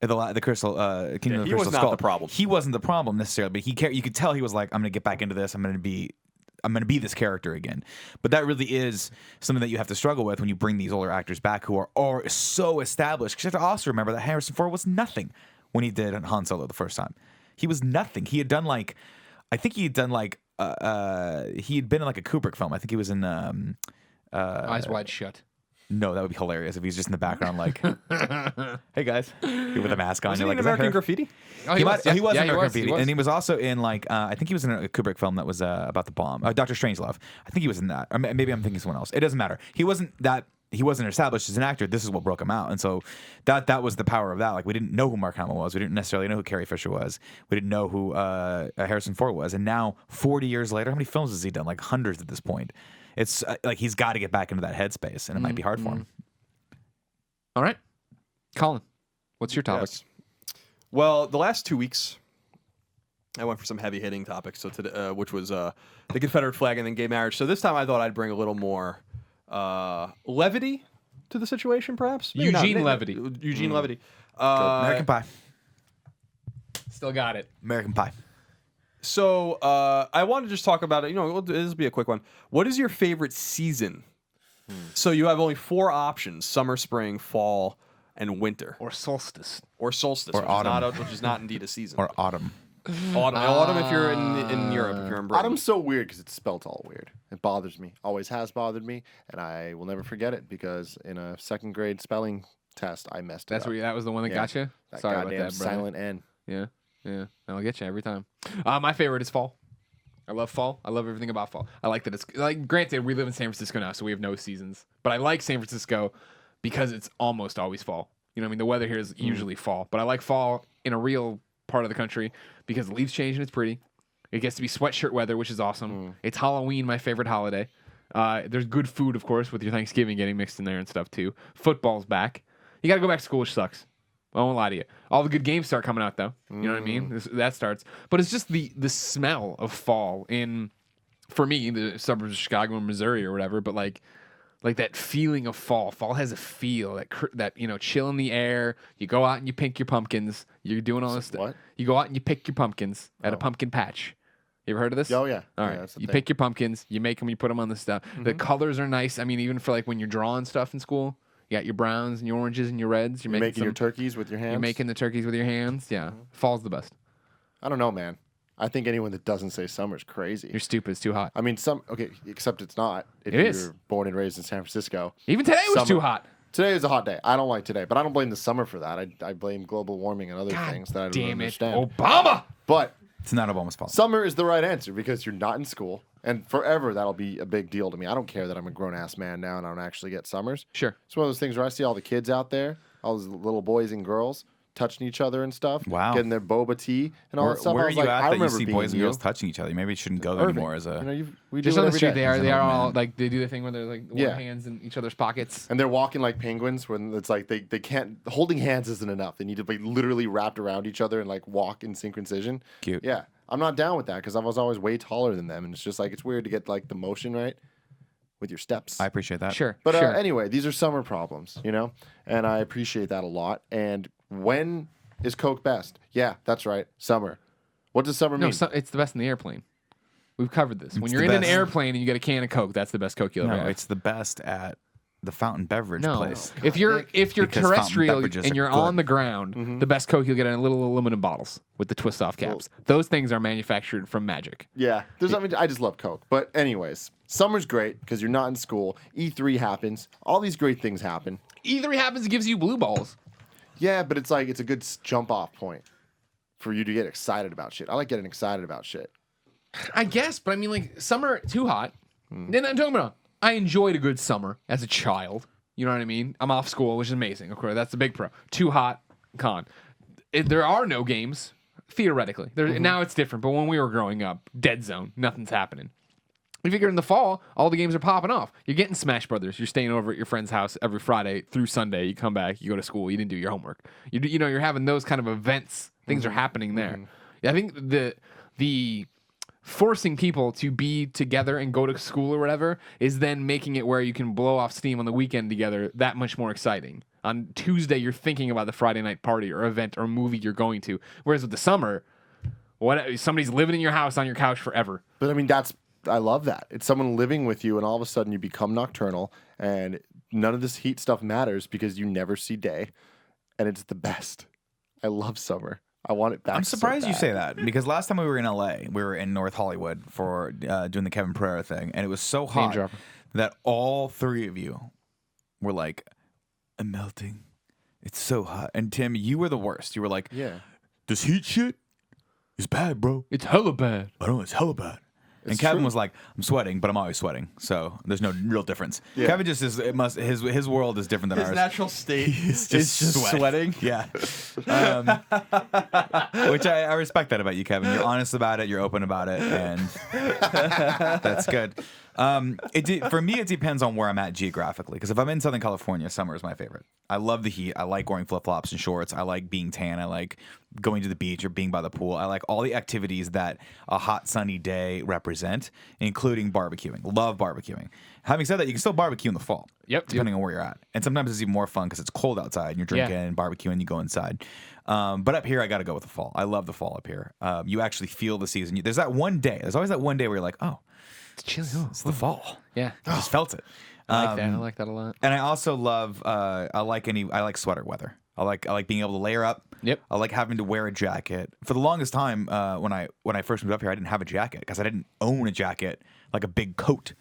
The Crystal Kingdom of the Crystal Skull. He was not the problem. He wasn't the problem necessarily, but he cared. You could tell he was like, I'm going to get back into this. I'm going to be this character again. But that really is something that you have to struggle with when you bring these older actors back who are so established. Because you have to also remember that Harrison Ford was nothing when he did Han Solo the first time. He was nothing. He had done he had been in like a Kubrick film. I think he was in Eyes Wide Shut. No, that would be hilarious if he's just in the background, like, "Hey guys," with a mask on. Was he You're like, in "Is that American her?" Graffiti? Oh, He was in American he Graffiti, was. and he was also in like I think he was in a Kubrick film that was about the bomb, Doctor Strangelove. I think he was in that, or maybe I'm thinking someone else. It doesn't matter. He wasn't established as an actor. This is what broke him out, and so that was the power of that. Like we didn't know who Mark Hamill was. We didn't necessarily know who Carrie Fisher was. We didn't know who Harrison Ford was. And now, 40 years later, how many films has he done? Like hundreds at this point. It's like he's got to get back into that headspace, and it might be hard for him. All right, Colin, what's your topic? Yes. Well, the last 2 weeks, I went for some heavy hitting topics. So today, which was the Confederate flag and then gay marriage. So this time, I thought I'd bring a little more levity to the situation, perhaps. Maybe Eugene Levity. Eugene Levity. American Pie. Still got it. American Pie. So I want to just talk about it. You know, this will be a quick one. What is your favorite season? So you have only 4 options: summer, spring, fall, and winter, Or solstice. or solstice, Or autumn. which is not indeed a season. Or autumn. Autumn if you're in Europe, if you're in Britain. Autumn's so weird because it's spelt all weird. It bothers me. Always has bothered me, and I will never forget it because in a 2nd grade spelling test, I messed it That was the one that Yeah. got you? That Sorry about goddamn that, brother. silent N. Yeah. I'll get you every time. My favorite is fall. I love fall. I love everything about fall. I like that it's like, granted, we live in San Francisco now, so we have no seasons. But I like San Francisco because it's almost always fall. You know what I mean? The weather here is usually fall. But I like fall in a real part of the country because the leaves change and it's pretty. It gets to be sweatshirt weather, which is awesome. It's Halloween, my favorite holiday. There's good food, of course, with your Thanksgiving getting mixed in there and stuff too. Football's back. You got to go back to school, which sucks. I won't lie to you. All the good games start coming out, though. You know what I mean? That starts. But it's just the smell of fall in, for me, the suburbs of Chicago and Missouri or whatever. But like that feeling of fall. Fall has a feel, that chill in the air. You go out and you pick your pumpkins. You're doing all this stuff. What? You go out and you pick your pumpkins at a pumpkin patch. You ever heard of this? Oh, yeah. All Yeah, right. that's the You thing. pick your pumpkins. You make them. You put them on the stuff. The colors are nice. I mean, even for like when you're drawing stuff in school. You got your browns and your oranges and your reds. You're Making your some- turkeys with your hands. You're making the turkeys with your hands. Yeah. Fall's the best. I don't know, man. I think anyone that doesn't say summer's crazy. You're stupid. It's too hot. I mean, except it's not. If It you're is. born and raised in San Francisco. Even today was Summer. too hot. Today is a hot day. I don't like today, but I don't blame the summer for that. I blame global warming and other things that I don't Damn it. understand. Obama! But It's not Obama's fault. summer is the right answer because you're not in school, and forever that'll be a big deal to me. I don't care that I'm a grown ass man now and I don't actually get summers. Sure. It's one of those things where I see all the kids out there, all those little boys and girls touching each other and stuff. Wow. Getting their boba tea and all Where, that stuff. where I are was you like, at I that you remember see being boys and you. girls touching each other? Maybe you shouldn't go there Irving. anymore as a. We Just do on it the every street, day. they an are old all man. like they do the thing where they're like Yeah. one hands in each other's pockets. And they're walking like penguins when it's like they can't, holding hands isn't enough. They need to be literally wrapped around each other and like walk in synchronization. Cute. Yeah. I'm not down with that because I was always way taller than them. And it's just like, it's weird to get like the motion right with your steps. I appreciate that. Sure. But sure. anyway, these are summer problems, and I appreciate that a lot. And when is Coke best? Yeah, that's right. Summer. What does summer mean? No, it's the best in the airplane. We've covered this. When It's you're the in an best. airplane and you get a can of Coke, that's the best Coke you'll ever No, have. it's the best at the fountain beverage No, place. if you're Because fountain terrestrial beverages and are you're good. on the ground, the best Coke you'll get in little aluminum bottles with the twist off caps. Those things are manufactured from magic. Yeah, I just love Coke. But anyways, summer's great because you're not in school. E3 happens. All these great things happen. E3 happens, gives you blue balls. Yeah, but it's like it's a good jump off point for you to get excited about shit. I like getting excited about shit. I guess, but I mean, like summer too hot. Then I'm talking about. I enjoyed a good summer as a child. You know what I mean? I'm off school, which is amazing. Of course, that's the big pro. Too hot, con. There are no games theoretically. Now it's different, but when we were growing up, dead zone, nothing's happening. You figure in the fall, all the games are popping off. You're getting Smash Brothers. You're staying over at your friend's house every Friday through Sunday. You come back, you go to school. You didn't do your homework. You're having those kind of events. Things are happening there. I think the forcing people to be together and go to school or whatever is then making it where you can blow off steam on the weekend together that much more exciting. On Tuesday, you're thinking about the Friday night party or event or movie you're going to. Whereas with the summer, somebody's living in your house on your couch forever. But I mean, I love that. It's someone living with you, and all of a sudden you become nocturnal, and none of this heat stuff matters because you never see day, and it's the best. I love summer. I want it back. I'm so surprised you bad. say that because last time we were in LA, we were in North Hollywood for doing the Kevin Pereira thing, and it was so hot dropper. that all three of you were like, I'm melting. It's so hot. And Tim, you were the worst. You were like, Yeah. this heat shit is bad, bro. It's hella bad. I know it's hella bad. And It's Kevin true. was like, I'm sweating, but I'm always sweating. So there's no real difference. Yeah. Kevin just is, his world is different than His ours. natural state It's is just sweat. sweating. Yeah. Which I respect that about you, Kevin. You're honest about it. You're open about it. And that's good. For me, it depends on where I'm at geographically. Because if I'm in Southern California, summer is my favorite. I love the heat. I like wearing flip-flops and shorts. I like being tan. I like going to the beach or being by the pool. I like all the activities that a hot, sunny day represent, including barbecuing. Love barbecuing. Having said that, you can still barbecue in the fall. Yep. Depending on where you're at. And sometimes it's even more fun because it's cold outside and you're drinking and barbecuing, you go inside. But up here, I got to go with the fall. I love the fall up here. You actually feel the season. There's that one day. There's always that one day where you're like, oh, It's chilly. it's the fall. Yeah. I just felt it. I like that. I like that a lot. And I also love I like sweater weather. I like being able to layer up. Yep. I like having to wear a jacket. For the longest time, when I first moved up here, I didn't have a jacket because I didn't own a jacket, like a big coat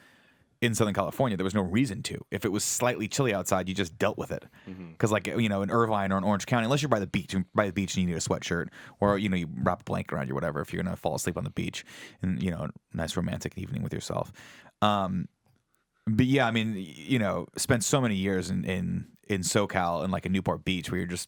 in Southern California. There was no reason to. If it was slightly chilly outside, you just dealt with it. Because in Irvine or in Orange County, unless you're by the beach, and you need a sweatshirt, or you wrap a blanket around you, or whatever, if you're gonna fall asleep on the beach, and a nice romantic evening with yourself. But yeah, I mean, spent so many years in SoCal and like in Newport Beach where it's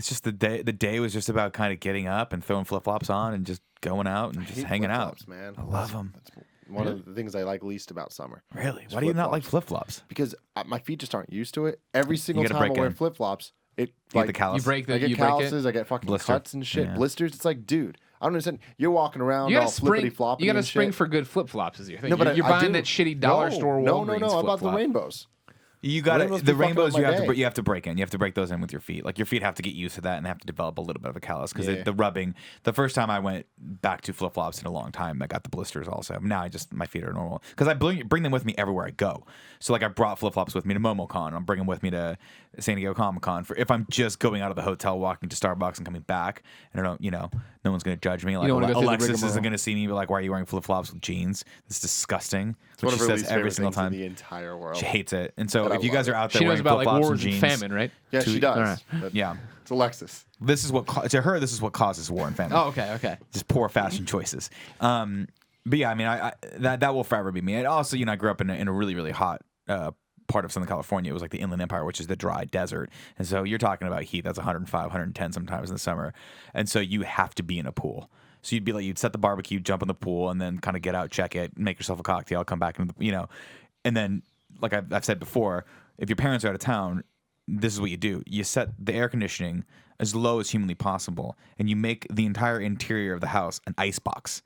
just the day was just about kind of getting up and throwing flip-flops on and just going out and just hate hanging out. flip-flops, man. I love them. That's one of the things I like least about summer. Really? It's Why do you not like flip-flops. flip-flops? Because my feet just aren't used to it. Every single gotta time I break wear in. flip-flops, it You like get the callus? You break I the. get You break it. calluses, I get fucking Blister. cuts and shit, Yeah. blisters. It's like, dude, I don't understand. You're walking around You all gotta spring. flippity floppy. You gotta and spring shit. for good flip flops. Is your thing? No, but you're I buying do. that shitty dollar store. No, Walgreens I bought the flip-flop. rainbows. You got Rainbows the be fucking rainbows. up You my have day. you have to break in. You have to break those in with your feet. Like your feet have to get used to that and have to develop a little bit of a callus because Yeah. the rubbing. The first time I went back to flip flops in a long time, I got the blisters. Also, now my feet are normal because I bring them with me everywhere I go. So like I brought flip flops with me to MomoCon. I'm bringing them with me to San Diego Comic Con for if I'm just going out of the hotel, walking to Starbucks and coming back, and I don't, no one's gonna judge me. Like don't wanna go through the Alexis rigmarole. isn't gonna see me be like, why are you wearing flip flops with jeans? It's disgusting. It's one Which of she her says least every favorite single things in time. the entire world. She hates it. And so But I if you love guys are it. out there She knows wearing about like flip-flops wars and and jeans, famine, right? Yeah, she does. Alright. But yeah, it's Alexis. this is to her this is what causes war and famine. Oh, okay. Just poor fashion choices. But yeah, I mean, I that will forever be me. And also, I grew up in a really really hot part of Southern California. It was like the Inland Empire, which is the dry desert. And so you're talking about heat that's 105, 110 sometimes in the summer. And so you have to be in a pool. So you'd set the barbecue, jump in the pool, and then kind of get out, check it, make yourself a cocktail, come back, and then like I've said before, if your parents are out of town, this is what you do. You set the air conditioning as low as humanly possible, and you make the entire interior of the house an ice box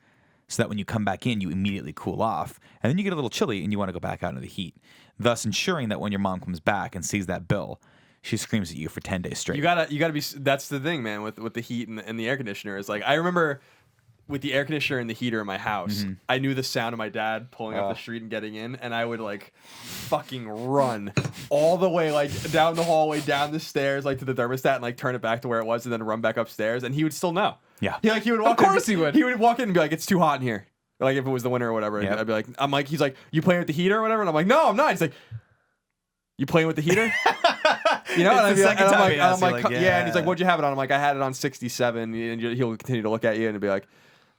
so that when you come back in, you immediately cool off. And then you get a little chilly and you want to go back out into the heat, thus ensuring that when your mom comes back and sees that bill, she screams at you for 10 days straight. You gotta be. That's the thing, man. With the heat and the air conditioner is like I remember with the air conditioner and the heater in my house, I knew the sound of my dad pulling up the street and getting in, and I would like fucking run all the way like down the hallway, down the stairs, like to the thermostat, and like turn it back to where it was, and then run back upstairs, and he would still know. Yeah. He would walk. Of course in, he would. He would walk in and be like, "It's too hot in here." Like if it was the winter or whatever, and Yep. I'd be like, he's like, "You playing with the heater or whatever?" And I'm like, "No, I'm not." He's like, "You playing with the heater?" You know, It's the second time he asks you, like, like, yeah. And he's like, yeah. "What'd you have it on?" I'm like, "I had it on 67." And he'll continue to look at you and be like,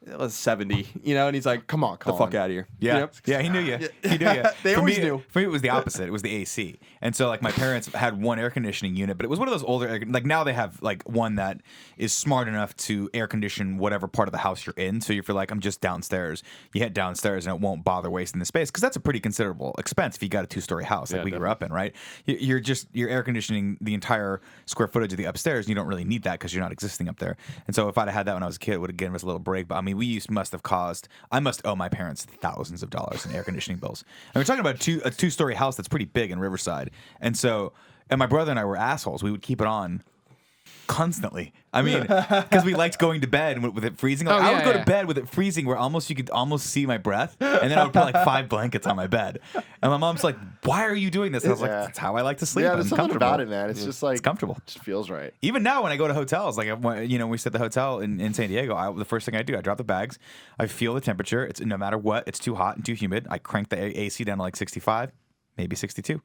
"It was 70." You know, and he's like, Come on, the fuck Colin. out of here." Yeah, Yep. yeah, he knew you. He knew you. They For always me, knew. For me, it was the opposite. It was the AC, and so like my parents had one air conditioning unit, but it was one of those older. Like now they have like one that is smart enough to air condition whatever part of the house you're in. So if you're like, I'm just downstairs, you head downstairs, and it won't bother wasting the space because that's a pretty considerable expense if you got a 2-story house like Yeah, we grew up in, right? You're air conditioning the entire square footage of the upstairs, and you don't really need that because you're not existing up there. And so if I'd have had that when I was a kid, it would have given us a little break. But I mean, I must owe my parents thousands of dollars in air conditioning bills. And we're talking about a 2-story house that's pretty big in Riverside. And my brother and I were assholes. We would keep it on constantly. I mean, because we liked going to bed with it freezing. Like, Oh, I yeah, would go yeah. to bed with it freezing where you could almost see my breath. And then I would put like 5 blankets on my bed. And my mom's like, why are you doing this? And I was like, Yeah. that's how I like to sleep. Yeah, there's I'm something comfortable. about it, man. It's just like It's comfortable. It just feels right. Even now, when I go to hotels, like we stay at the hotel in San Diego, the first thing I do, I drop the bags, I feel the temperature. It's no matter what, it's too hot and too humid. I crank the AC down to like 65, maybe 62.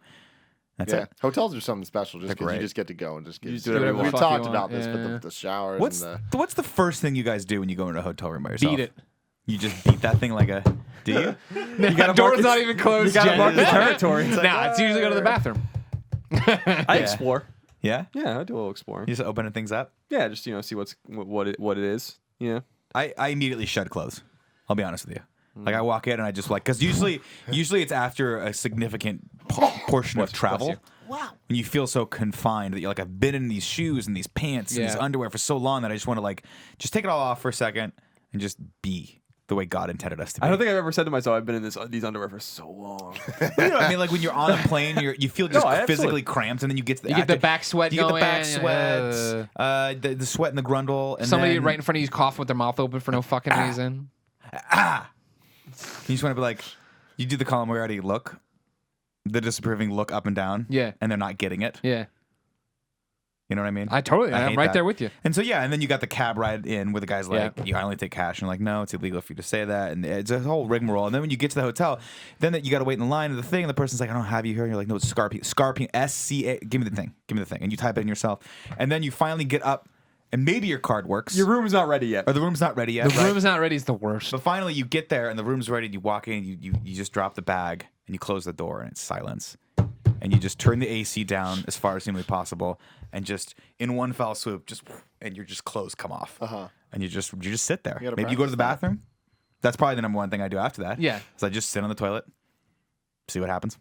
That's Yeah, it. hotels are something special just because great. you just get to go and just get. You do whatever you We've want. talked You about want, this, yeah. but the showers. What's the first thing you guys do when you go into a hotel room by yourself? Beat it. You just beat that thing like a. Do you? You got door's not even closed. You gotta yet. mark the territory. It's like, Nah, it's usually go to the bathroom. I explore. Yeah. Yeah, I do a little exploring. You just opening things up. Yeah, just see what it is. Yeah. I immediately shed clothes. I'll be honest with you. Like I walk in and I just like because usually it's after a significant portion of travel. Wow. And you feel so confined that you're like I've been in these shoes and these pants and these Yeah. underwear for so long that I just want to like just take it all off for a second and just be the way God intended us to be. I don't think I've ever said to myself, I've been in these underwear for so long. But you know what I mean? Like when you're on a plane, you feel just absolutely. physically cramped, and then you get to the, You get the back sweat you get the going, back sweat, the sweat and the grundle, and Somebody then, right in front of you coughing with their mouth open for no fucking reason. You just want to be like, you do the Colin Moriarty look, the disapproving look up and down, Yeah. and they're not getting it. Yeah. You know what I mean? I'm hate right that. there with you. And so yeah, and then you got the cab ride in where the guy's like, Yeah. "You only take cash," and you're like, "No, it's illegal for you to say that," and it's a whole rigmarole. And then when you get to the hotel, then you got to wait in the line of the thing, and the person's like, "I don't have you here," and you're like, "No, it's Scarpino, SCA, give me the thing," and you type it in yourself, and then you finally get up, and maybe your card works, Your room's not ready yet. or the room's not ready yet. The right? room is not ready is the worst. But finally, you get there, and the room's ready. And you walk in, you just drop the bag, and you close the door, and it's silence. And you just turn the AC down as far as humanly possible, and just in one foul swoop, and your just clothes come off, and you just sit there. gotta Maybe you go to the practice that. bathroom. That's probably the number one thing I do after that. Yeah. is I just sit on the toilet, see what happens.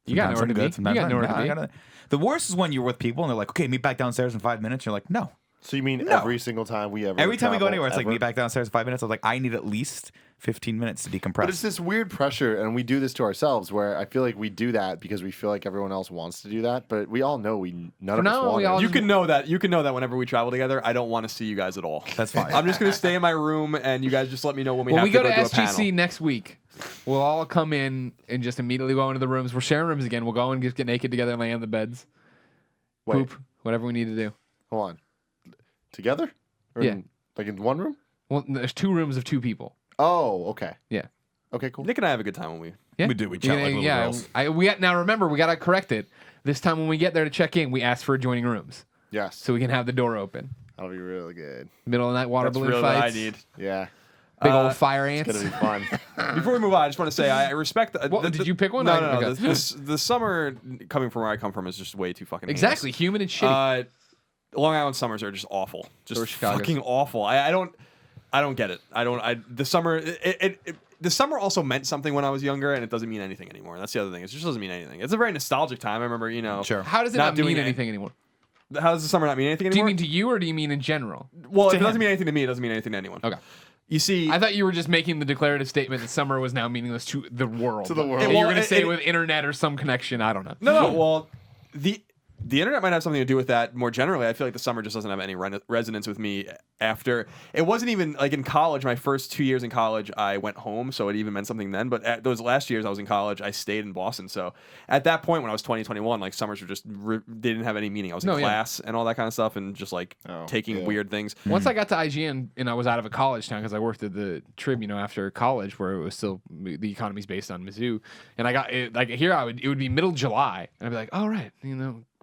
You got Sometimes nowhere to I'm good, be. sometimes You got I'm nowhere not. to be. I gotta- The worst is when you're with people and they're like, "Okay, meet back downstairs in 5 minutes." You're like, "No." So you mean No. every single time we ever? Every time we go travel, anywhere, it's like ever? meet back downstairs in 5 minutes. I was like, I need at least 15 minutes to decompress. But it's this weird pressure, and we do this to ourselves, where I feel like we do that because we feel like everyone else wants to do that, but we all know none of us now, want we it. all- You can know that. You can know that whenever we travel together, I don't want to see you guys at all. That's fine. I'm just gonna stay in my room, and you guys just let me know when we When have we go to do a SGC panel. next week, we'll all come in and just immediately go into the rooms. We're sharing rooms again. We'll go and just get naked together and lay on the beds. Wait, Poop, whatever we need to do. hold on. Together? Or Yeah. like in one room? Well, there's 2 rooms of 2 people. Oh, okay. Yeah. Okay, cool. Nick and I have a good time when we. Yeah. We do. We chat like little girls. Now remember, we got to correct it. This time when we get there to check in, we ask for adjoining rooms Yes. so we can have the door open. That'll be really good. Middle of the night water That's balloon really what I fights. need. Yeah. Big old fire ants. It's gonna be fun. Before we move on, I just want to say I respect. Did you pick one? No, I- no, no. okay. The summer coming from where I come from is just way too fucking heinous. Exactly. Humid and shitty. Long Island summers are just awful. So Just are Chicago's. fucking awful. I don't get it. The summer the summer also meant something when I was younger, and it doesn't mean anything anymore. That's the other thing. It just doesn't mean anything. It's a very nostalgic time. I remember, Sure. How does it not not doing mean it. anything anymore? How does the summer not mean anything Do you anymore? mean to you or do you mean in general? Well, if To it doesn't him. mean anything to me, it doesn't mean anything to anyone. Okay. You see, I thought you were just making the declarative statement that summer was now meaningless to the world. To the world. And Well, you're going to say it- with internet or some connection. I don't know. no. Well, the internet might have something to do with that more generally. I feel like the summer just doesn't have any resonance with me after. It wasn't even like in college. My first 2 years in college, I went home, so it even meant something then. But at those last years I was in college, I stayed in Boston. So at that point, when I was 20, 21, like summers were just they didn't have any meaning. I was in No, yeah. class and all that kind of stuff, and just like taking yeah. weird things. Once I got to IGN and I was out of a college town because I worked at the Trib, after college where it was still the economy's based on Mizzou, and I got it, like here it would be middle July, and I'd be like, all right,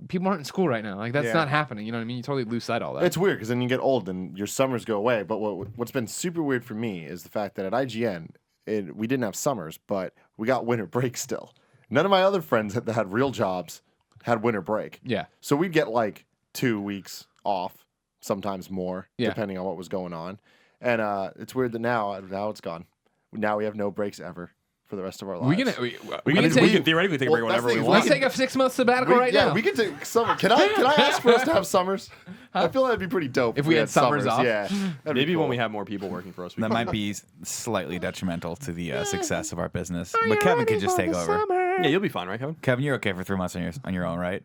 people aren't in school right now, like that's Yeah. not happening. You know what I mean? You totally lose sight of all that. It's weird because then you get old and your summers go away. But what's been super weird for me is the fact that at IGN, we didn't have summers, but we got winter break still. None of my other friends that had real jobs had winter break. Yeah. So we'd get like 2 weeks off, sometimes more, Yeah. depending on what was going on. And it's weird that now it's gone. Now we have no breaks ever for the rest of our lives. we can We take. can theoretically take a break Well, that's whenever we the thing, want. Let's take a 6-month sabbatical right now. we can take summer. Can I ask for us to have summers? I feel that'd be pretty dope If we had summers off? Yeah, that'd be Maybe when cool. we have more people working for us, we That can. might be slightly detrimental to the success of our business. But Kevin could just take over. Yeah, you'll be fine, right, Kevin? Kevin, you're okay for 3 months on your own, right?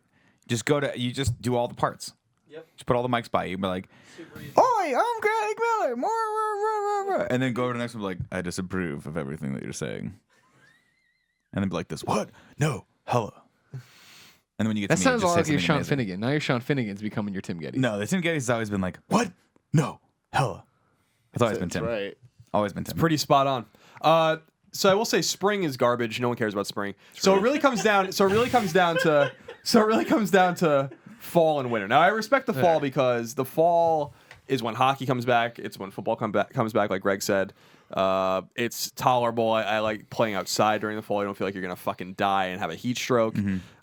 You just do all the parts. Yep. Just put all the mics by you. Be like, Super easy. "Oi, I'm Greg Miller," and then go over to the next one. Be like, "I disapprove of everything that you're saying," and then be like, "This what? No, hella." And then when you get That to me, sounds a just lot say like you're something Sean amazing. Finnegan. Now you're Sean Finnegan's becoming your Tim Gettys. No, the Tim Gettys has always been like, "What? No, hella." It's always been That's Tim. right. Always been Tim. Pretty spot on. So I will say spring is garbage. No one cares about spring. So it really comes down. So it really comes down to fall and winter. Now I respect the fall because the fall is when hockey comes back. It's when football comes back, like Greg said. It's tolerable. I like playing outside during the fall. You don't feel like you're gonna fucking die and have a heat stroke.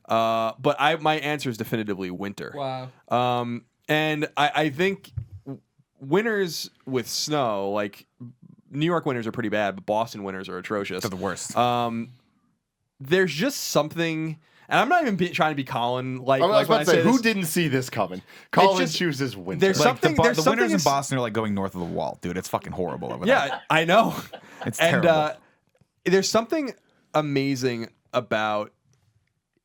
But my answer is definitively winter. Wow. And I think winters with snow, like New York winters are pretty bad, but Boston winters are atrocious. They're the worst. There's just something, and I'm not even trying to be Colin. Like, I was when about to say, this, who didn't see this coming? Colin chooses winter. There's Like something. the There's something winters in Boston are like going north of the wall, dude. It's fucking horrible over there. Yeah, I know. It's and terrible. there's something amazing about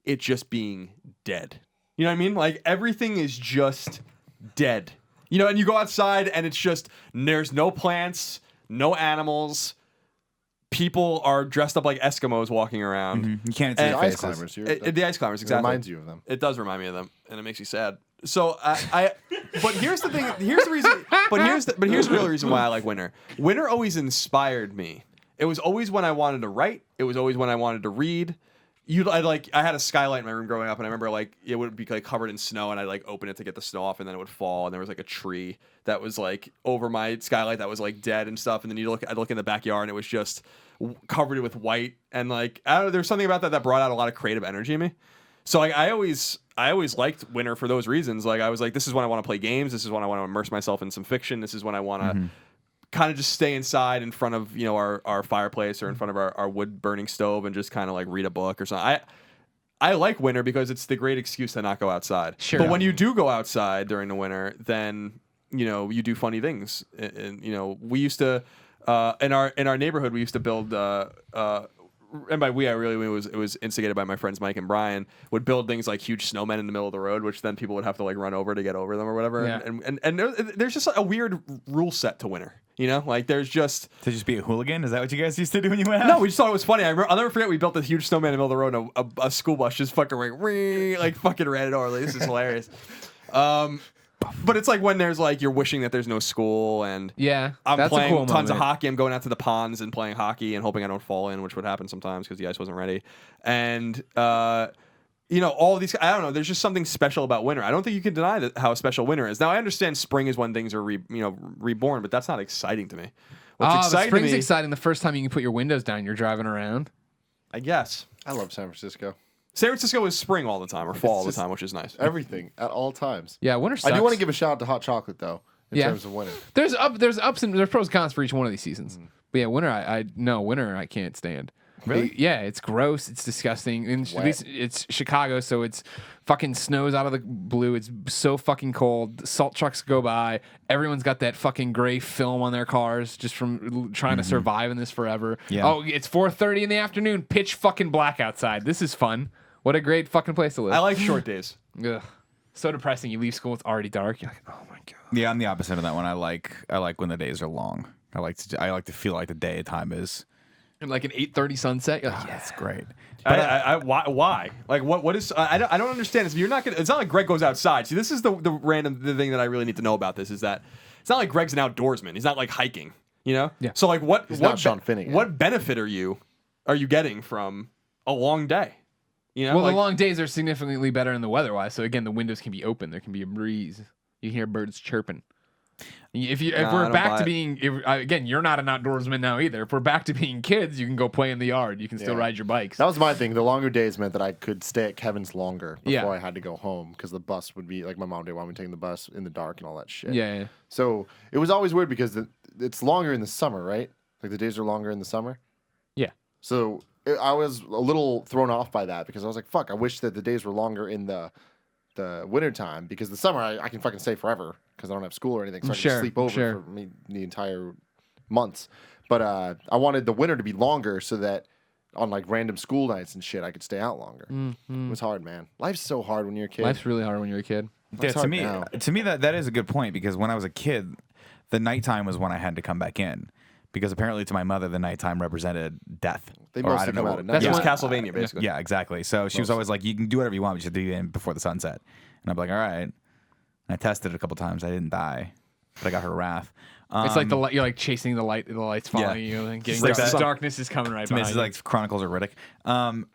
it just being dead. You know what I mean? Like everything is just dead. You know, and you go outside and it's just there's no plants, no animals. People are dressed up like Eskimos walking around. You can't see And their the ice faces. climbers. The ice climbers, It exactly. reminds you of them. It does remind me of them, and it makes you sad. So but here's the thing. Here's the reason. Here's the real reason why I like winter. Winter always inspired me. It was always when I wanted to write. It was always when I wanted to read. I had a skylight in my room growing up, and I remember like it would be like covered in snow, and I'd like open it to get the snow off, and then it would fall, and there was like a tree that was like over my skylight that was like dead and stuff, and then I'd look in the backyard, and it was just covered with white, and like I don't know, there's something about that brought out a lot of creative energy in me. So like I always liked winter for those reasons. Like I was like, this is when I want to play games. This is when I want to immerse myself in some fiction. This is when I want to kind of just stay inside in front of our fireplace or in front of our wood burning stove and just kind of like read a book or something. I like winter because it's the great excuse to not go outside. Sure. But when you do go outside during the winter, then you do funny things. And we used to in our neighborhood we used to build and by we, I really mean it was instigated by my friends Mike and Brian, would build things like huge snowmen in the middle of the road, which then people would have to like run over to get over them or whatever. Yeah. And there's just a weird rule set to winter. Like there's just To just be a hooligan? Is that what you guys used to do when you went out? no. We just thought it was funny. I'll never forget. We built this huge snowman in the middle of the road, and a school bus just fucking like fucking ran it over. Like, this is hilarious. But it's like when there's like you're wishing that there's no school, and Yeah, I'm that's playing a cool tons of moment. hockey. I'm going out to the ponds and playing hockey and hoping I don't fall in, which would happen sometimes because the ice wasn't ready. And all of these. I don't know. There's just something special about winter. I don't think you can deny how special winter is. Now I understand spring is when things are reborn, but that's not exciting to me. What's The exciting to spring's me, exciting the first time you can put your windows down. You're driving around. I guess. I love San Francisco. San Francisco is spring all the time or fall all the just time, which is nice. Everything at all times. Yeah, winter sucks. I do want to give a shout out to hot chocolate though. In Yeah. terms of winter. There's ups and there's pros and cons for each one of these seasons. But yeah, winter I can't stand. Really? Yeah, it's gross. It's disgusting. And at Wet. least it's Chicago, so it's fucking snows out of the blue. It's so fucking cold. Salt trucks go by. Everyone's got that fucking gray film on their cars just from trying to survive in this forever. Yeah. Oh, it's 4:30 in the afternoon. Pitch fucking black outside. This is fun. What a great fucking place to live. I like short days. Ugh. So depressing. You leave school, it's already dark. You're like, oh my god. Yeah, I'm the opposite of that one. I like when the days are long. I like to feel like the daytime is. And like an 8:30 sunset. You're like, That's great. Why? Like what is? I don't understand this. You're not gonna. It's not like Greg goes outside. See, this is the thing that I really need to know about this is that it's not like Greg's an outdoorsman. He's not like hiking. Yeah. So like what? not Sean Finnegan. What benefit are you getting from a long day? well, the long days are significantly better in the weather-wise. So again, the windows can be open. There can be a breeze. You can hear birds chirping. If I we're don't back buy to it. being again, you're not an outdoorsman now either. If we're back to being kids, you can go play in the yard. You can still Yeah. ride your bikes. That was my thing. The longer days meant that I could stay at Kevin's longer before Yeah. I had to go home because the bus would be like my mom didn't want me taking the bus in the dark and all that shit. Yeah. So it was always weird because it's longer in the summer, right? Like the days are longer in the summer. Yeah. So I was a little thrown off by that because I was like, fuck, I wish that the days were longer in the wintertime because the summer I can fucking stay forever because I don't have school or anything. So I can Sure, just sleep over sure. for me the entire months. But I wanted the winter to be longer so that on like random school nights and shit, I could stay out longer. It was hard, man. Life's so hard when you're a kid. Life's really hard when you're a kid. Yeah, hard now. to me that is a good point because when I was a kid, the nighttime was when I had to come back in because apparently to my mother the nighttime represented death. They Or I mostly don't come know. out at night. That's It was why- Castlevania basically. Yeah, exactly. So she was always like, "You can do whatever you want, but you have to be in before the sunset." And I'm like, "All right." And I tested it a couple times. I didn't die. but I got her wrath. It's like you're like chasing the light, the light's following you, and getting It's like that. darkness is coming right behind It's you. like Chronicles of Riddick.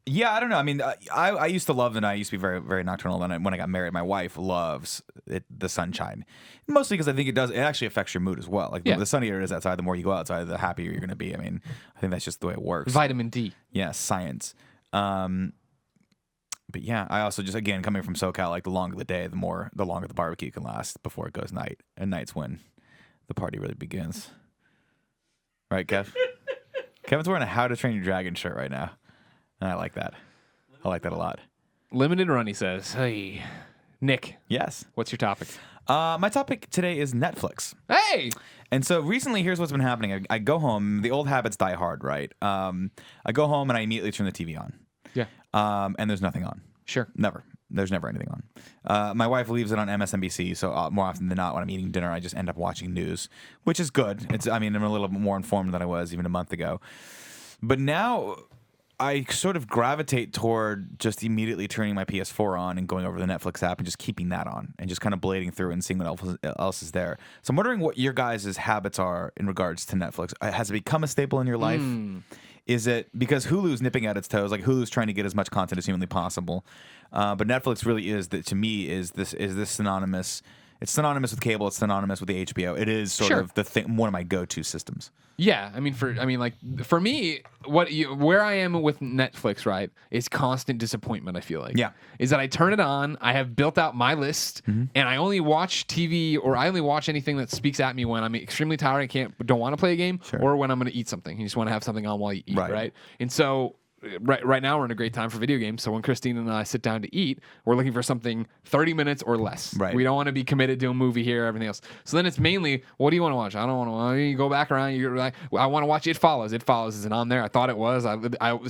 Yeah, I don't know. I mean, I used to love the night. I used to be very, very nocturnal. And when I got married, my wife loves the sunshine, mostly because I think it actually affects your mood as well. Like the sunnier it is outside, the more you go outside, the happier you're going to be. I mean, I think that's just the way it works. Vitamin D. Yeah, science. But yeah, I also just, again, coming from SoCal, like the longer the day, the longer the barbecue can last before it goes night. And night's when the party really begins. Right, Kev? Kevin's wearing a How to Train Your Dragon shirt right now. And I like that. I like that a lot. Limited run, he says. Hey, Nick. Yes. What's your topic? My topic today is Netflix. Hey! And so recently, here's what's been happening. I go home. The old habits die hard, right? I go home and I immediately turn the TV on. Yeah. And there's nothing on. Sure. Never. There's never anything on. My wife leaves it on MSNBC, so more often than not, when I'm eating dinner, I just end up watching news, which is good. I'm a little bit more informed than I was even a month ago. But now I sort of gravitate toward just immediately turning my PS4 on and going over the Netflix app and just keeping that on and just kind of blading through and seeing what else is there. So I'm wondering what your guys' habits are in regards to Netflix. Has it become a staple in your life? Is it because Hulu's nipping at its toes? Like Hulu's trying to get as much content as humanly possible, but Netflix really is that to me is this synonymous. It's synonymous with cable. It's synonymous with the HBO. It is sort of the thing, one of my go-to systems. Yeah, for me, where I am with Netflix, right, is constant disappointment. I feel like, is that I turn it on, I have built out my list, and I only watch TV or I only watch anything that speaks at me when I'm extremely tired and don't want to play a game, or when I'm going to eat something. You just want to have something on while you eat, right? And so. Right now we're in a great time for video games. So when Christine and I sit down to eat, we're looking for something 30 minutes or less. Right. We don't want to be committed to a movie here, everything else. So then it's mainly, what do you want to watch? I don't want to. You go back around. You're like, I want to watch It Follows. It Follows isn't on there. I thought it was.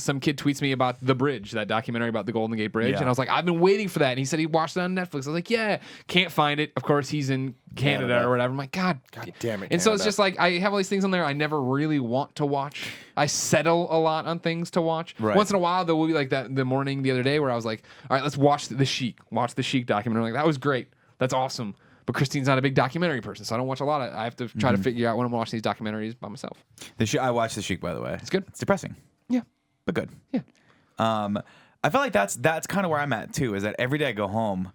Some kid tweets me about The Bridge, that documentary about the Golden Gate Bridge, and I was like, I've been waiting for that. And he said he watched it on Netflix. I was like, yeah, can't find it. Of course, he's in Canada or whatever. I'm like, God damn it. And so it's just like I have all these things on there I never really want to watch. I settle a lot on things to watch. Right. Once in a while, there will be like that the morning the other day where I was like, all right, let's watch The Sheik. Watch The Sheik documentary. Like, that was great. That's awesome. But Christine's not a big documentary person, so I don't watch a lot. I have to try to figure out when I'm watching these documentaries by myself. I watched The Sheik, by the way. It's good. It's depressing. Yeah. But good. Yeah. I feel like that's kind of where I'm at too. Is that every day I go home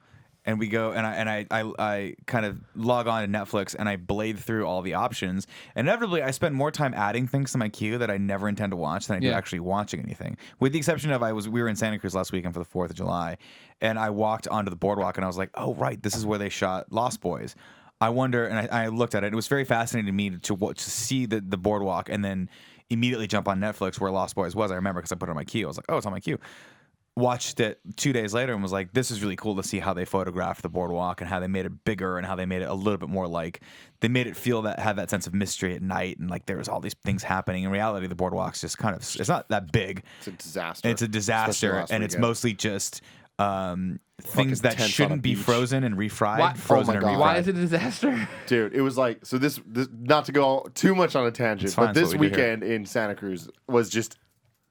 and we go and I kind of log on to Netflix and I blade through all the options. And inevitably, I spend more time adding things to my queue that I never intend to watch than I do actually watching anything. With the exception of we were in Santa Cruz last weekend for the 4th of July, and I walked onto the boardwalk and I was like, oh right, this is where they shot Lost Boys. I wonder, and I looked at it. It was very fascinating to me to see the boardwalk and then immediately jump on Netflix where Lost Boys was. I remember because I put it on my queue. I was like, oh, it's on my queue. Watched it 2 days later and was like, this is really cool to see how they photographed the boardwalk and how they made it bigger and how they made it a little bit more like they made it feel that had that sense of mystery at night and like there was all these things happening. In reality, the boardwalk's just kind of, it's not that big. It's a disaster. It's a disaster, and it's mostly just things that shouldn't be frozen and refried. Frozen and refried. Why is it a disaster? Dude, it was like, so this not to go too much on a tangent, but this weekend in Santa Cruz was just.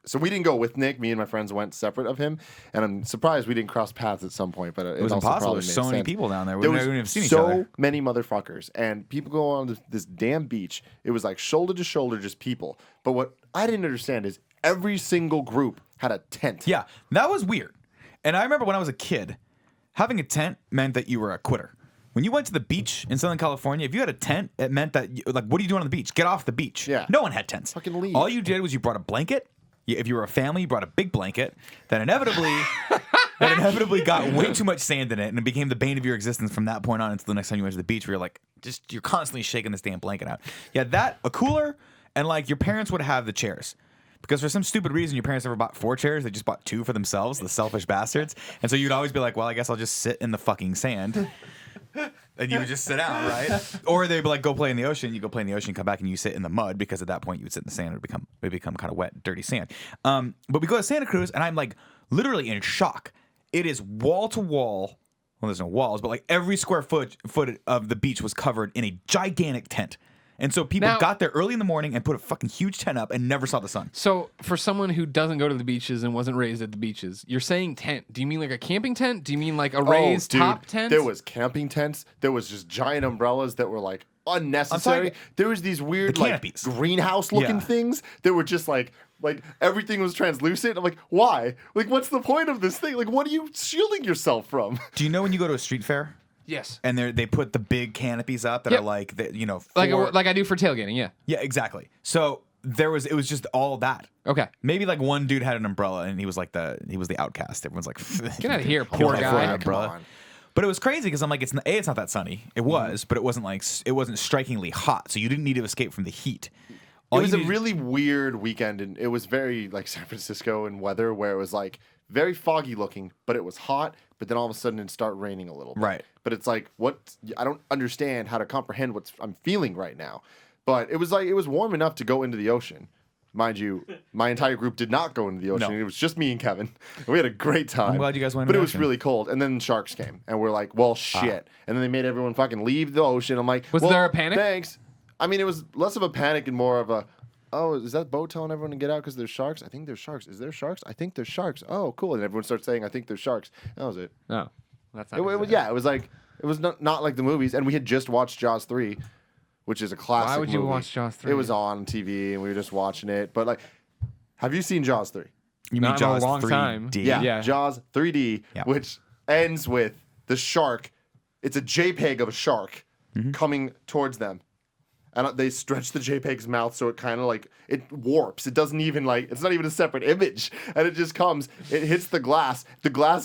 So we didn't go with Nick. Me and my friends went separate of him, and I'm surprised we didn't cross paths at some point. But it was also impossible. Probably There's so many people down there. We There wouldn't have was seen each other. so many motherfuckers, and people go on this damn beach. It was like shoulder to shoulder, just people. But what I didn't understand is every single group had a tent. Yeah, that was weird. And I remember when I was a kid, having a tent meant that you were a quitter. When you went to the beach in Southern California, if you had a tent, it meant that, like, what are you doing on the beach? Get off the beach. Yeah. No one had tents. Fucking leave. All you did was you brought a blanket. If you were a family, you brought a big blanket that inevitably got way too much sand in it, and it became the bane of your existence from that point on until the next time you went to the beach, where you're like, you're constantly shaking this damn blanket out. Yeah, a cooler, and like your parents would have the chairs. Because for some stupid reason, your parents never bought 4 chairs. They just bought 2 for themselves, the selfish bastards. And so you'd always be like, well, I guess I'll just sit in the fucking sand. And you would just sit down, right? Or they'd be like, go play in the ocean. You go play in the ocean, come back, and you sit in the mud, because at that point you would sit in the sand. It would become kind of wet, dirty sand. But we go to Santa Cruz, and I'm like literally in shock. It is wall to wall. Well, there's no walls, but like every square foot of the beach was covered in a gigantic tent. And so people Now- got there early in the morning and put a fucking huge tent up and never saw the sun. So, for someone who doesn't go to the beaches and wasn't raised at the beaches, you're saying tent. Do you mean like a camping tent? Do you mean like a raised top tent? There was camping tents. There was just giant umbrellas that were like unnecessary. There was these weird like canopies. greenhouse looking Yeah. things that were just like everything was translucent. I'm like, why? Like, what's the point of this thing? Like, what are you shielding yourself from? Do you know when you go to a street fair Yes. and they put the big canopies up that Yep. are like, Like I do for tailgating, yeah. yeah, exactly. So it was just all that. Okay. Maybe like one dude had an umbrella and he was the outcast. Everyone's like, Get out of here, Poor poor guy. guy. An umbrella. Come on. But it was crazy because I'm like, it's not that sunny. It was, but it wasn't strikingly hot. So you didn't need to escape from the heat. It was a really weird weekend, and it was very like San Francisco in weather, where it was like very foggy looking, but it was hot. But then all of a sudden it started raining a little bit. Right. But it's like, what? I don't understand how to comprehend what I'm feeling right now. But it was warm enough to go into the ocean. Mind you, my entire group did not go into the ocean. No. It was just me and Kevin. We had a great time. I'm glad you guys went into But the it was ocean. really cold. And then sharks came, and we're like, well, shit. And then they made everyone fucking leave the ocean. I'm like, Was well, there a panic? Thanks. I mean, it was less of a panic and more of a, oh, is that boat telling everyone to get out because there's sharks? I think there's sharks. Is there sharks? I think there's sharks. Oh, cool. And everyone starts saying, I think there's sharks. That was it. No. That's not It was, yeah, it was like, it was not like the movies. And we had just watched Jaws 3, which is a classic Why would you movie. watch Jaws 3? It was on TV, and we were just watching it. But, like, have you seen Jaws 3? You Not mean in a Jaws long 3D? time. Yeah, Jaws 3D, Yeah. which ends with the shark. It's a JPEG of a shark coming towards them. And they stretch the JPEG's mouth so it kind of like, it warps. It doesn't even like, it's not even a separate image. And it just comes, it hits the glass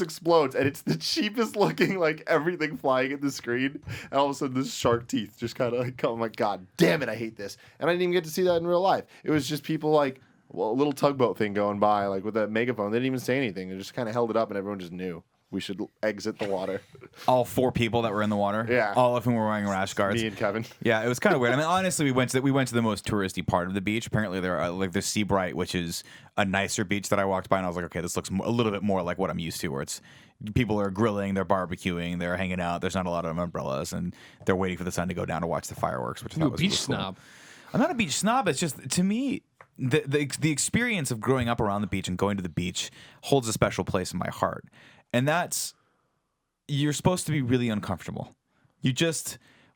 explodes, and it's the cheapest looking, like everything flying at the screen. And all of a sudden, this shark teeth just kind of like come, I'm like, God damn it, I hate this. And I didn't even get to see that in real life. It was just people like, well, a little tugboat thing going by, like with a megaphone. They didn't even say anything. They just kind of held it up, and everyone just knew we should exit the water. All 4 people that were in the water. Yeah. All of whom were wearing rash guards. Me and Kevin. Yeah, it was kind of weird. I mean, honestly, we went to the most touristy part of the beach. Apparently, there are like the Seabright, which is a nicer beach that I walked by, and I was like, okay, this looks a little bit more like what I'm used to, where it's people are grilling, they're barbecuing, they're hanging out. There's not a lot of umbrellas, and they're waiting for the sun to go down to watch the fireworks, which I You thought a was beach really cool. snob. I'm not a beach snob. It's just to me. The experience of growing up around the beach and going to the beach holds a special place in my heart, and that's you're supposed to be really uncomfortable.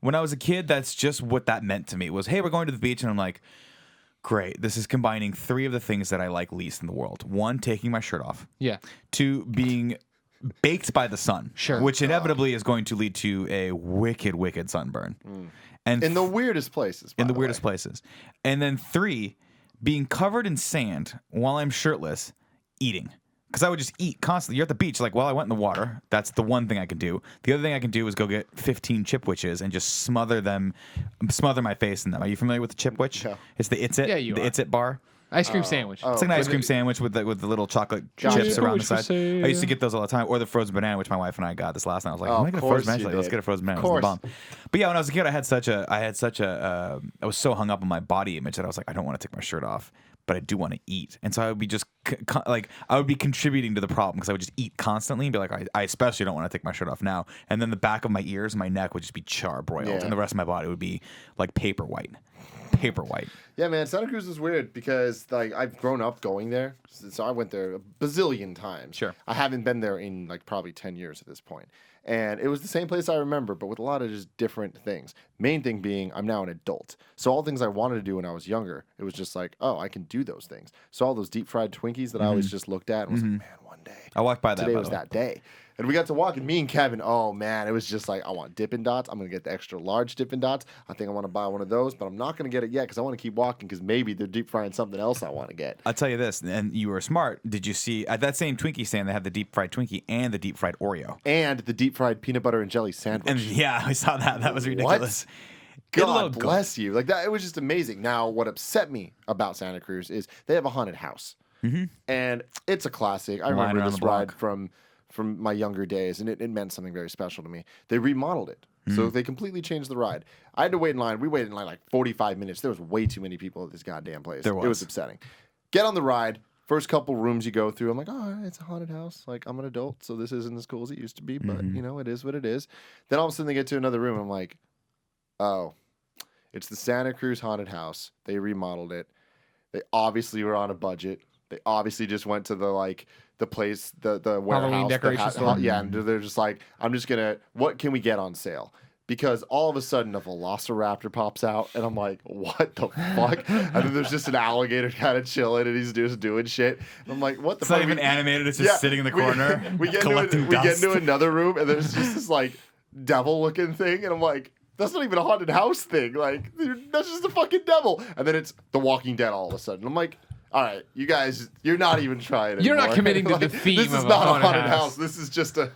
When I was a kid, that's just what that meant to me. Was, hey, we're going to the beach, and I'm like, great. This is combining 3 of the things that I like least in the world. 1, taking my shirt off. Yeah. 2, being baked by the sun. Sure. Which inevitably is going to lead to a wicked, wicked sunburn. And In the weirdest places. in by the weirdest places. And then 3, being covered in sand while I'm shirtless, eating. Because I would just eat constantly. You're at the beach, like, well, I went in the water. That's the one thing I can do. The other thing I can do is go get 15 chipwiches and just smother my face in them. Are you familiar with the chipwich? Yeah. It's the It's It. Yeah, you the are. It's It bar. Ice cream sandwich. It's like an ice cream sandwich with the little chocolate chips around the side. I used to get those all the time, or the frozen banana, which my wife and I got this last night. I was like, I'm gonna get a course frozen banana. you Like, let's did. get a frozen banana. Of It was the course. bomb. But yeah, when I was a kid, I was so hung up on my body image that I was like, I don't want to take my shirt off, but I do want to eat, and so I would be just I would be contributing to the problem because I would just eat constantly and be like, I especially don't want to take my shirt off now, and then the back of my ears and my neck would just be charbroiled, Yeah. and the rest of my body would be like paper white. Yeah, man, Santa Cruz is weird because like I've grown up going there, so I went there a bazillion times. Sure. I haven't been there in like probably 10 years at this point. And it was the same place I remember, but with a lot of just different things. Main thing being, I'm now an adult. So all the things I wanted to do when I was younger, it was just like, oh, I can do those things. So all those deep fried Twinkies that I always just looked at and was like, man, one day. I walked by that. Today by was the way. that day. And we got to walk, and me and Kevin, oh man, it was just like, I want Dippin' Dots. I'm going to get the extra large Dippin' Dots. I think I want to buy one of those, but I'm not going to get it yet because I want to keep walking because maybe they're deep frying something else I want to get. I'll tell you this, and you were smart. Did you see at that same Twinkie stand? They had the deep fried Twinkie and the deep fried Oreo. And the deep fried peanut butter and jelly sandwich. And yeah, I saw that. That was ridiculous. God bless you. Like that, it was just amazing. Now, what upset me about Santa Cruz is they have a haunted house. And it's a classic. I remember around this the block. ride from my younger days, and it meant something very special to me. They remodeled it. So they completely changed the ride. I had to wait in line. We waited in line like 45 minutes. There was way too many people at this goddamn place. There It was was. upsetting. Get on the ride. First couple rooms you go through, I'm like, oh, it's a haunted house. Like, I'm an adult, so this isn't as cool as it used to be, but, you know, it is what it is. Then all of a sudden they get to another room, and I'm like, oh, It's the Santa Cruz haunted house. They remodeled it. They obviously were on a budget. They obviously just went to the place, the warehouse. Halloween decoration store. Yeah, and they're just like, what can we get on sale? Because all of a sudden a velociraptor pops out, and I'm like, what the fuck? And then there's just an alligator kind of chilling, and he's just doing shit. And I'm like, what the It's fuck? not even animated. It's just sitting in the corner. We get into another room, and there's just this like devil-looking thing, and I'm like, that's not even a haunted house thing. Like, that's just a fucking devil. And then it's The Walking Dead all of a sudden. I'm like, all right, you guys, you're not even trying anymore. You're not committing to like, the theme this is of not a haunted house. This is just a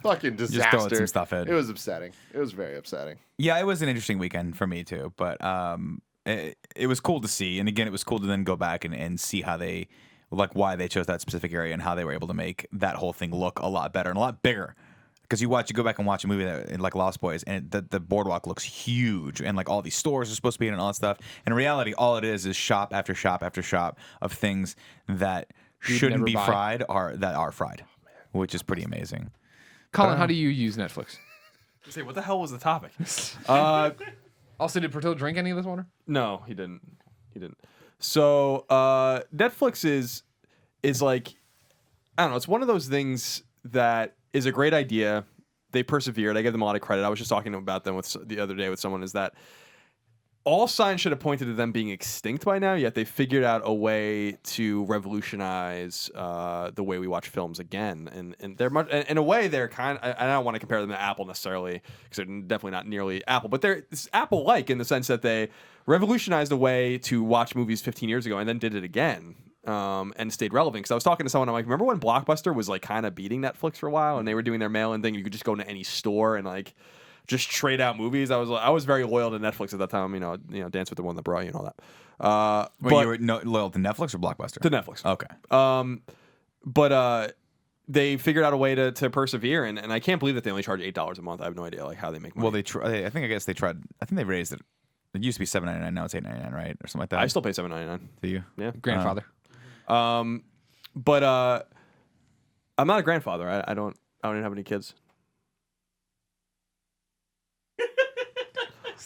fucking disaster. Just throwing some stuff in. It was upsetting. It was very upsetting. Yeah, it was an interesting weekend for me too, but it was cool to see, and again, it was cool to then go back and see how they, like, why they chose that specific area and how they were able to make that whole thing look a lot better and a lot bigger. Because you go back and watch a movie that, like Lost Boys, and the boardwalk looks huge, and like all these stores are supposed to be in it and all that stuff. And in reality, all it is shop after shop after shop of things that shouldn't be fried that are fried, which is pretty amazing. Colin, how do you use Netflix? Say, what the hell was the topic? Also, did Portillo drink any of this water? No, he didn't. So Netflix is like, I don't know. It's one of those things that is a great idea. They persevered. I give them a lot of credit. I was just talking about them the other day with someone. Is that all signs should have pointed to them being extinct by now, yet they figured out a way to revolutionize the way we watch films again. And they're much, in a way, they're kind of, I don't want to compare them to Apple necessarily, because they're definitely not nearly Apple, but they're Apple-like in the sense that they revolutionized a way to watch movies 15 years ago and then did it again. And stayed relevant. Because I was talking to someone, I'm like, remember when Blockbuster was like kind of beating Netflix for a while, and they were doing their mail-in thing? You could just go into any store and like just trade out movies. I was very loyal to Netflix at that time. You know, Dance with the One That Brought You and all that. Wait, you were loyal to Netflix or Blockbuster? To Netflix. Okay. But they figured out a way to persevere, and I can't believe that they only charge $8 a month. I have no idea like how they make money. Well, I guess they tried. I think they raised it. It used to be $7.99. Now it's $8.99, right, or something like that. I still pay $7.99. Do you? Yeah. Grandfather. But I'm not a grandfather. I don't even have any kids.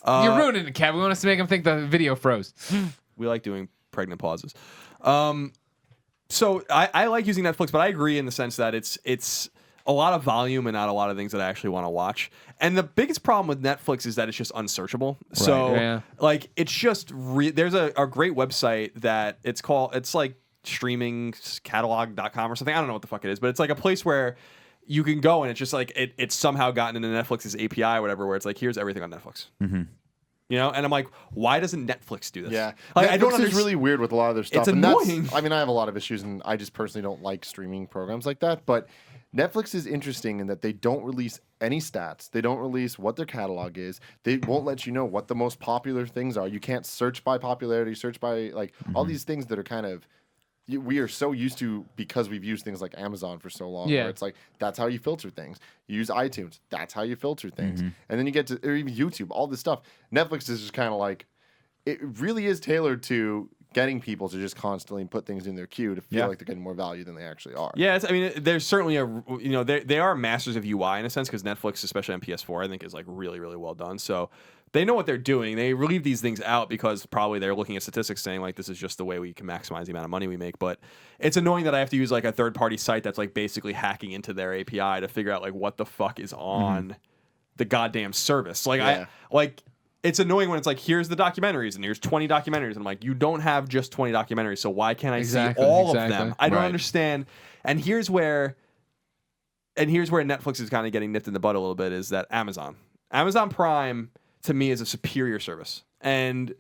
You're ruining it, Kev. We want us to make him think the video froze. We like doing pregnant pauses. So I like using Netflix, but I agree in the sense that it's a lot of volume and not a lot of things that I actually want to watch. And the biggest problem with Netflix is that it's just unsearchable. Right. So like it's just there's a great website that it's like streamingscatalog.com or something. I don't know what the fuck it is, but it's like a place where you can go and it's just like it's somehow gotten into Netflix's API or whatever, where it's like, here's everything on Netflix. Mm-hmm. You know, and I'm like, why doesn't Netflix do this? Yeah, like, Netflix I don't is really weird with a lot of their stuff. It's and annoying. I mean, I have a lot of issues, and I just personally don't like streaming programs like that. But Netflix is interesting in that they don't release any stats. They don't release what their catalog is. They won't let you know what the most popular things are. You can't search by popularity, search by like all these things that are kind of we are so used to because we've used things like Amazon for so long. Yeah. Where it's like that's how you filter things. You use iTunes. That's how you filter things. And then you get to or even YouTube. All this stuff. Netflix is just kind of like it really is tailored to getting people to just constantly put things in their queue to feel like they're getting more value than they actually are. Yeah, I mean, there's certainly they are masters of UI in a sense because Netflix, especially on PS4, I think is like really, really well done. So they know what they're doing. They leave these things out because probably they're looking at statistics saying like this is just the way we can maximize the amount of money we make. But it's annoying that I have to use like a third-party site that's like basically hacking into their API to figure out like what the fuck is on the goddamn service. Like it's annoying when it's like, here's the documentaries and here's 20 documentaries. And I'm like, you don't have just 20 documentaries, so why can't I see all of them? I don't understand. And here's where Netflix is kind of getting nipped in the butt a little bit is that Amazon Prime to me is a superior service. And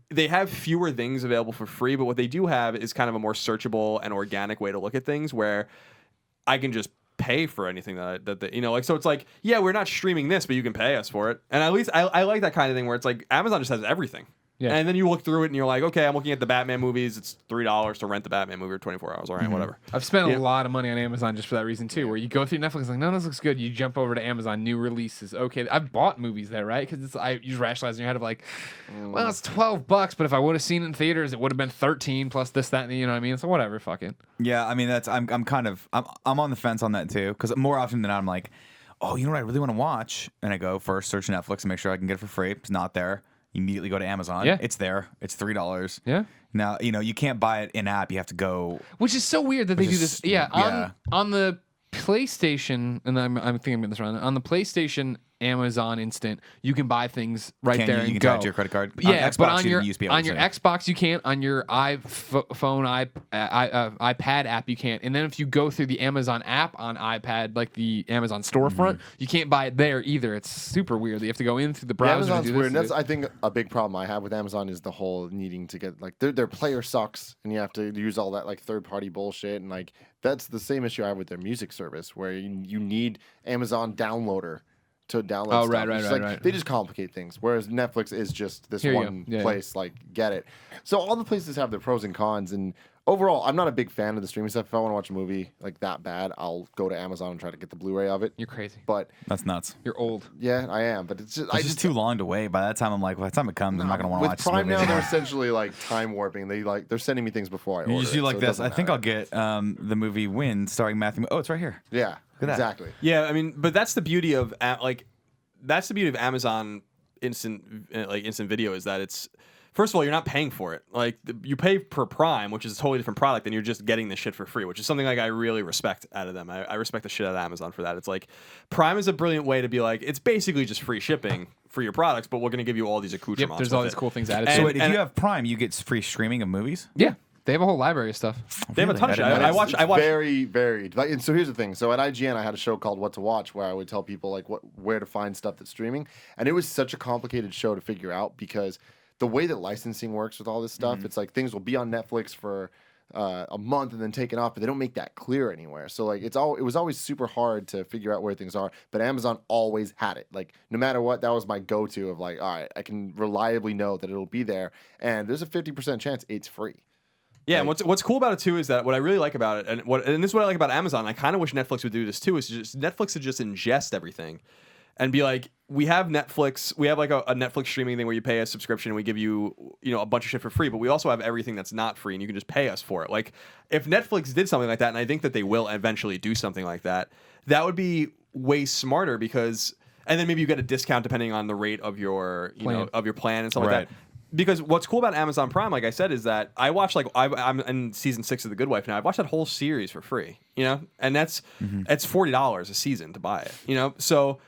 they have fewer things available for free, but what they do have is kind of a more searchable and organic way to look at things where I can just pay for anything so it's like, yeah, we're not streaming this, but you can pay us for it. And at least I like that kind of thing where it's like Amazon just has everything. Yeah. And then you look through it and you're like, okay, I'm looking at the Batman movies. It's $3 to rent the Batman movie for 24 hours. All right, whatever. I've spent a lot of money on Amazon just for that reason too, where you go through Netflix like, no, this looks good. You jump over to Amazon, new releases. Okay, I've bought movies there, right? Because you rationalize in your head of like, well, it's $12, but if I would have seen it in theaters, it would have been 13 plus this, that, and you know what I mean? So whatever, fuck it. Yeah, I mean I'm on the fence on that too, because more often than not I'm like, oh, you know what I really want to watch, and I go first search Netflix and make sure I can get it for free. It's not there. You immediately go to Amazon. Yeah. It's there. It's $3. Yeah. Now, you can't buy it in app. You have to go. Which is so weird that they do is- this. Yeah, yeah. on the PlayStation, and I'm thinking I'm getting this wrong. On the PlayStation Amazon Instant, you can buy things right there and you can go. tie it to your credit card. Yeah, on Xbox, but on you your used to be able on to your say. Xbox you can't. On your iPhone, iPad app you can't. And then if you go through the Amazon app on iPad, like the Amazon storefront, you can't buy it there either. It's super weird. You have to go in through the browser. Amazon's to do weird. this. And that's I think a big problem I have with Amazon is the whole needing to get like their player sucks and you have to use all that like third party bullshit and like that's the same issue I have with their music service where you need Amazon downloader to download Oh, stuff. right, It's right, like, right. They just complicate things. Whereas Netflix is just this Here you one go. Yeah, place, like get it. So all the places have their pros and cons and overall I'm not a big fan of the streaming stuff. If I want to watch a movie like that bad, I'll go to Amazon and try to get the Blu-ray of it. You're crazy. But That's nuts. You're old. yeah, I am. But it's just It's just too long to wait. By that time, I'm like, by the time it comes, I'm not going to want to with watch Prime this movie now, they're anymore. essentially like time warping. They're sending me things before I order. You just do it, like so it this. doesn't I think matter. I'll get the movie Wind starring Matthew. Oh, it's right here. Yeah, at that. exactly. Yeah, I mean, but that's the beauty of that's the beauty of Amazon instant video is that it's first of all you're not paying for it. Like you pay per Prime, which is a totally different product, and you're just getting this shit for free, which is something like I really respect out of them. I respect the shit out of Amazon for that. It's like Prime is a brilliant way to be like it's basically just free shipping for your products, but we're going to give you all these accoutrements. Yep, there's all with these it. cool things added. And- So to wait, it. if you have Prime, you get free streaming of movies. Yeah, they have a whole library of stuff. They have a ton of shit. I didn't know I that. watch. Very varied. Like, and so here's the thing. So at IGN, I had a show called What to Watch, where I would tell people like where to find stuff that's streaming, and it was such a complicated show to figure out because the way that licensing works with all this stuff, it's like things will be on Netflix for a month and then taken off, but they don't make that clear anywhere. So like it was always super hard to figure out where things are. But Amazon always had it. Like no matter what, that was my go-to of like, all right, I can reliably know that it'll be there, and there's a 50% chance it's free. Yeah, and what's cool about it too is that what I really like about it, and this is what I like about Amazon. I kind of wish Netflix would do this too. Is just Netflix to just ingest everything, and be like, we have Netflix, we have like a Netflix streaming thing where you pay a subscription and we give you a bunch of shit for free, but we also have everything that's not free and you can just pay us for it. Like if Netflix did something like that, and I think that they will eventually do something like that, that would be way smarter because, and then maybe you get a discount depending on the rate of your of your plan and stuff like Right. that. Because what's cool about Amazon Prime, like I said, is that I watch I'm in season 6 of The Good Wife now. I've watched that whole series for free, and that's it's $40 a season to buy it, so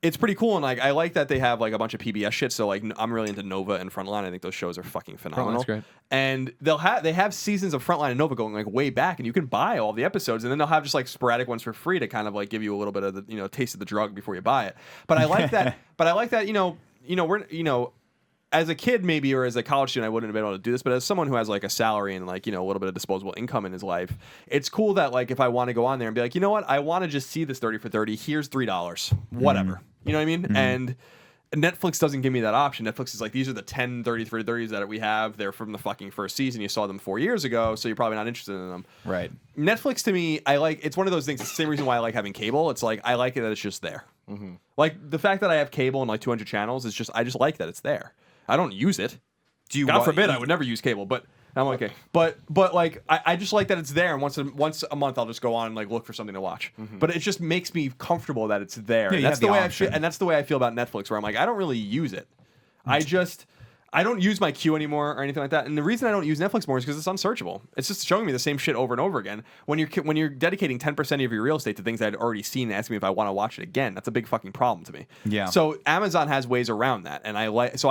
it's pretty cool. And like I like that they have like a bunch of PBS shit. So like I'm really into Nova and Frontline. I think those shows are fucking phenomenal. Frontline's great. And they have seasons of Frontline and Nova going like way back, and you can buy all the episodes, and then they'll have just like sporadic ones for free to kind of like give you a little bit of the taste of the drug before you buy it. But I like that. We're as a kid maybe or as a college student I wouldn't have been able to do this, but as someone who has like a salary and like a little bit of disposable income in his life, it's cool that like if I want to go on there and be like, you know what, I want to just see this 30 for 30, here's $3, whatever. You know what I mean? And Netflix doesn't give me that option. Netflix is like, these are the 10 30 for 30s that we have. They're from the fucking first season. You saw them 4 years ago, so you're probably not interested in them. Right. Netflix to me, it's one of those things. It's the same reason why I like having cable. It's like I like it that it's just there. Like the fact that I have cable and like 200 channels is just I just like that it's there. I don't use it. God forbid I would never use cable, but I'm okay. But like I just like that it's there, and once a month I'll just go on and like look for something to watch. But it just makes me comfortable that it's there. Yeah, And you that's have the way option. I feel, and that's the way I feel about Netflix, where I'm like I don't really use it. I don't use my queue anymore or anything like that. And the reason I don't use Netflix more is because it's unsearchable. It's just showing me the same shit over and over again. When you're dedicating 10% of your real estate to things I'd already seen and asking me if I want to watch it again, that's a big fucking problem to me. Yeah. So Amazon has ways around that, and I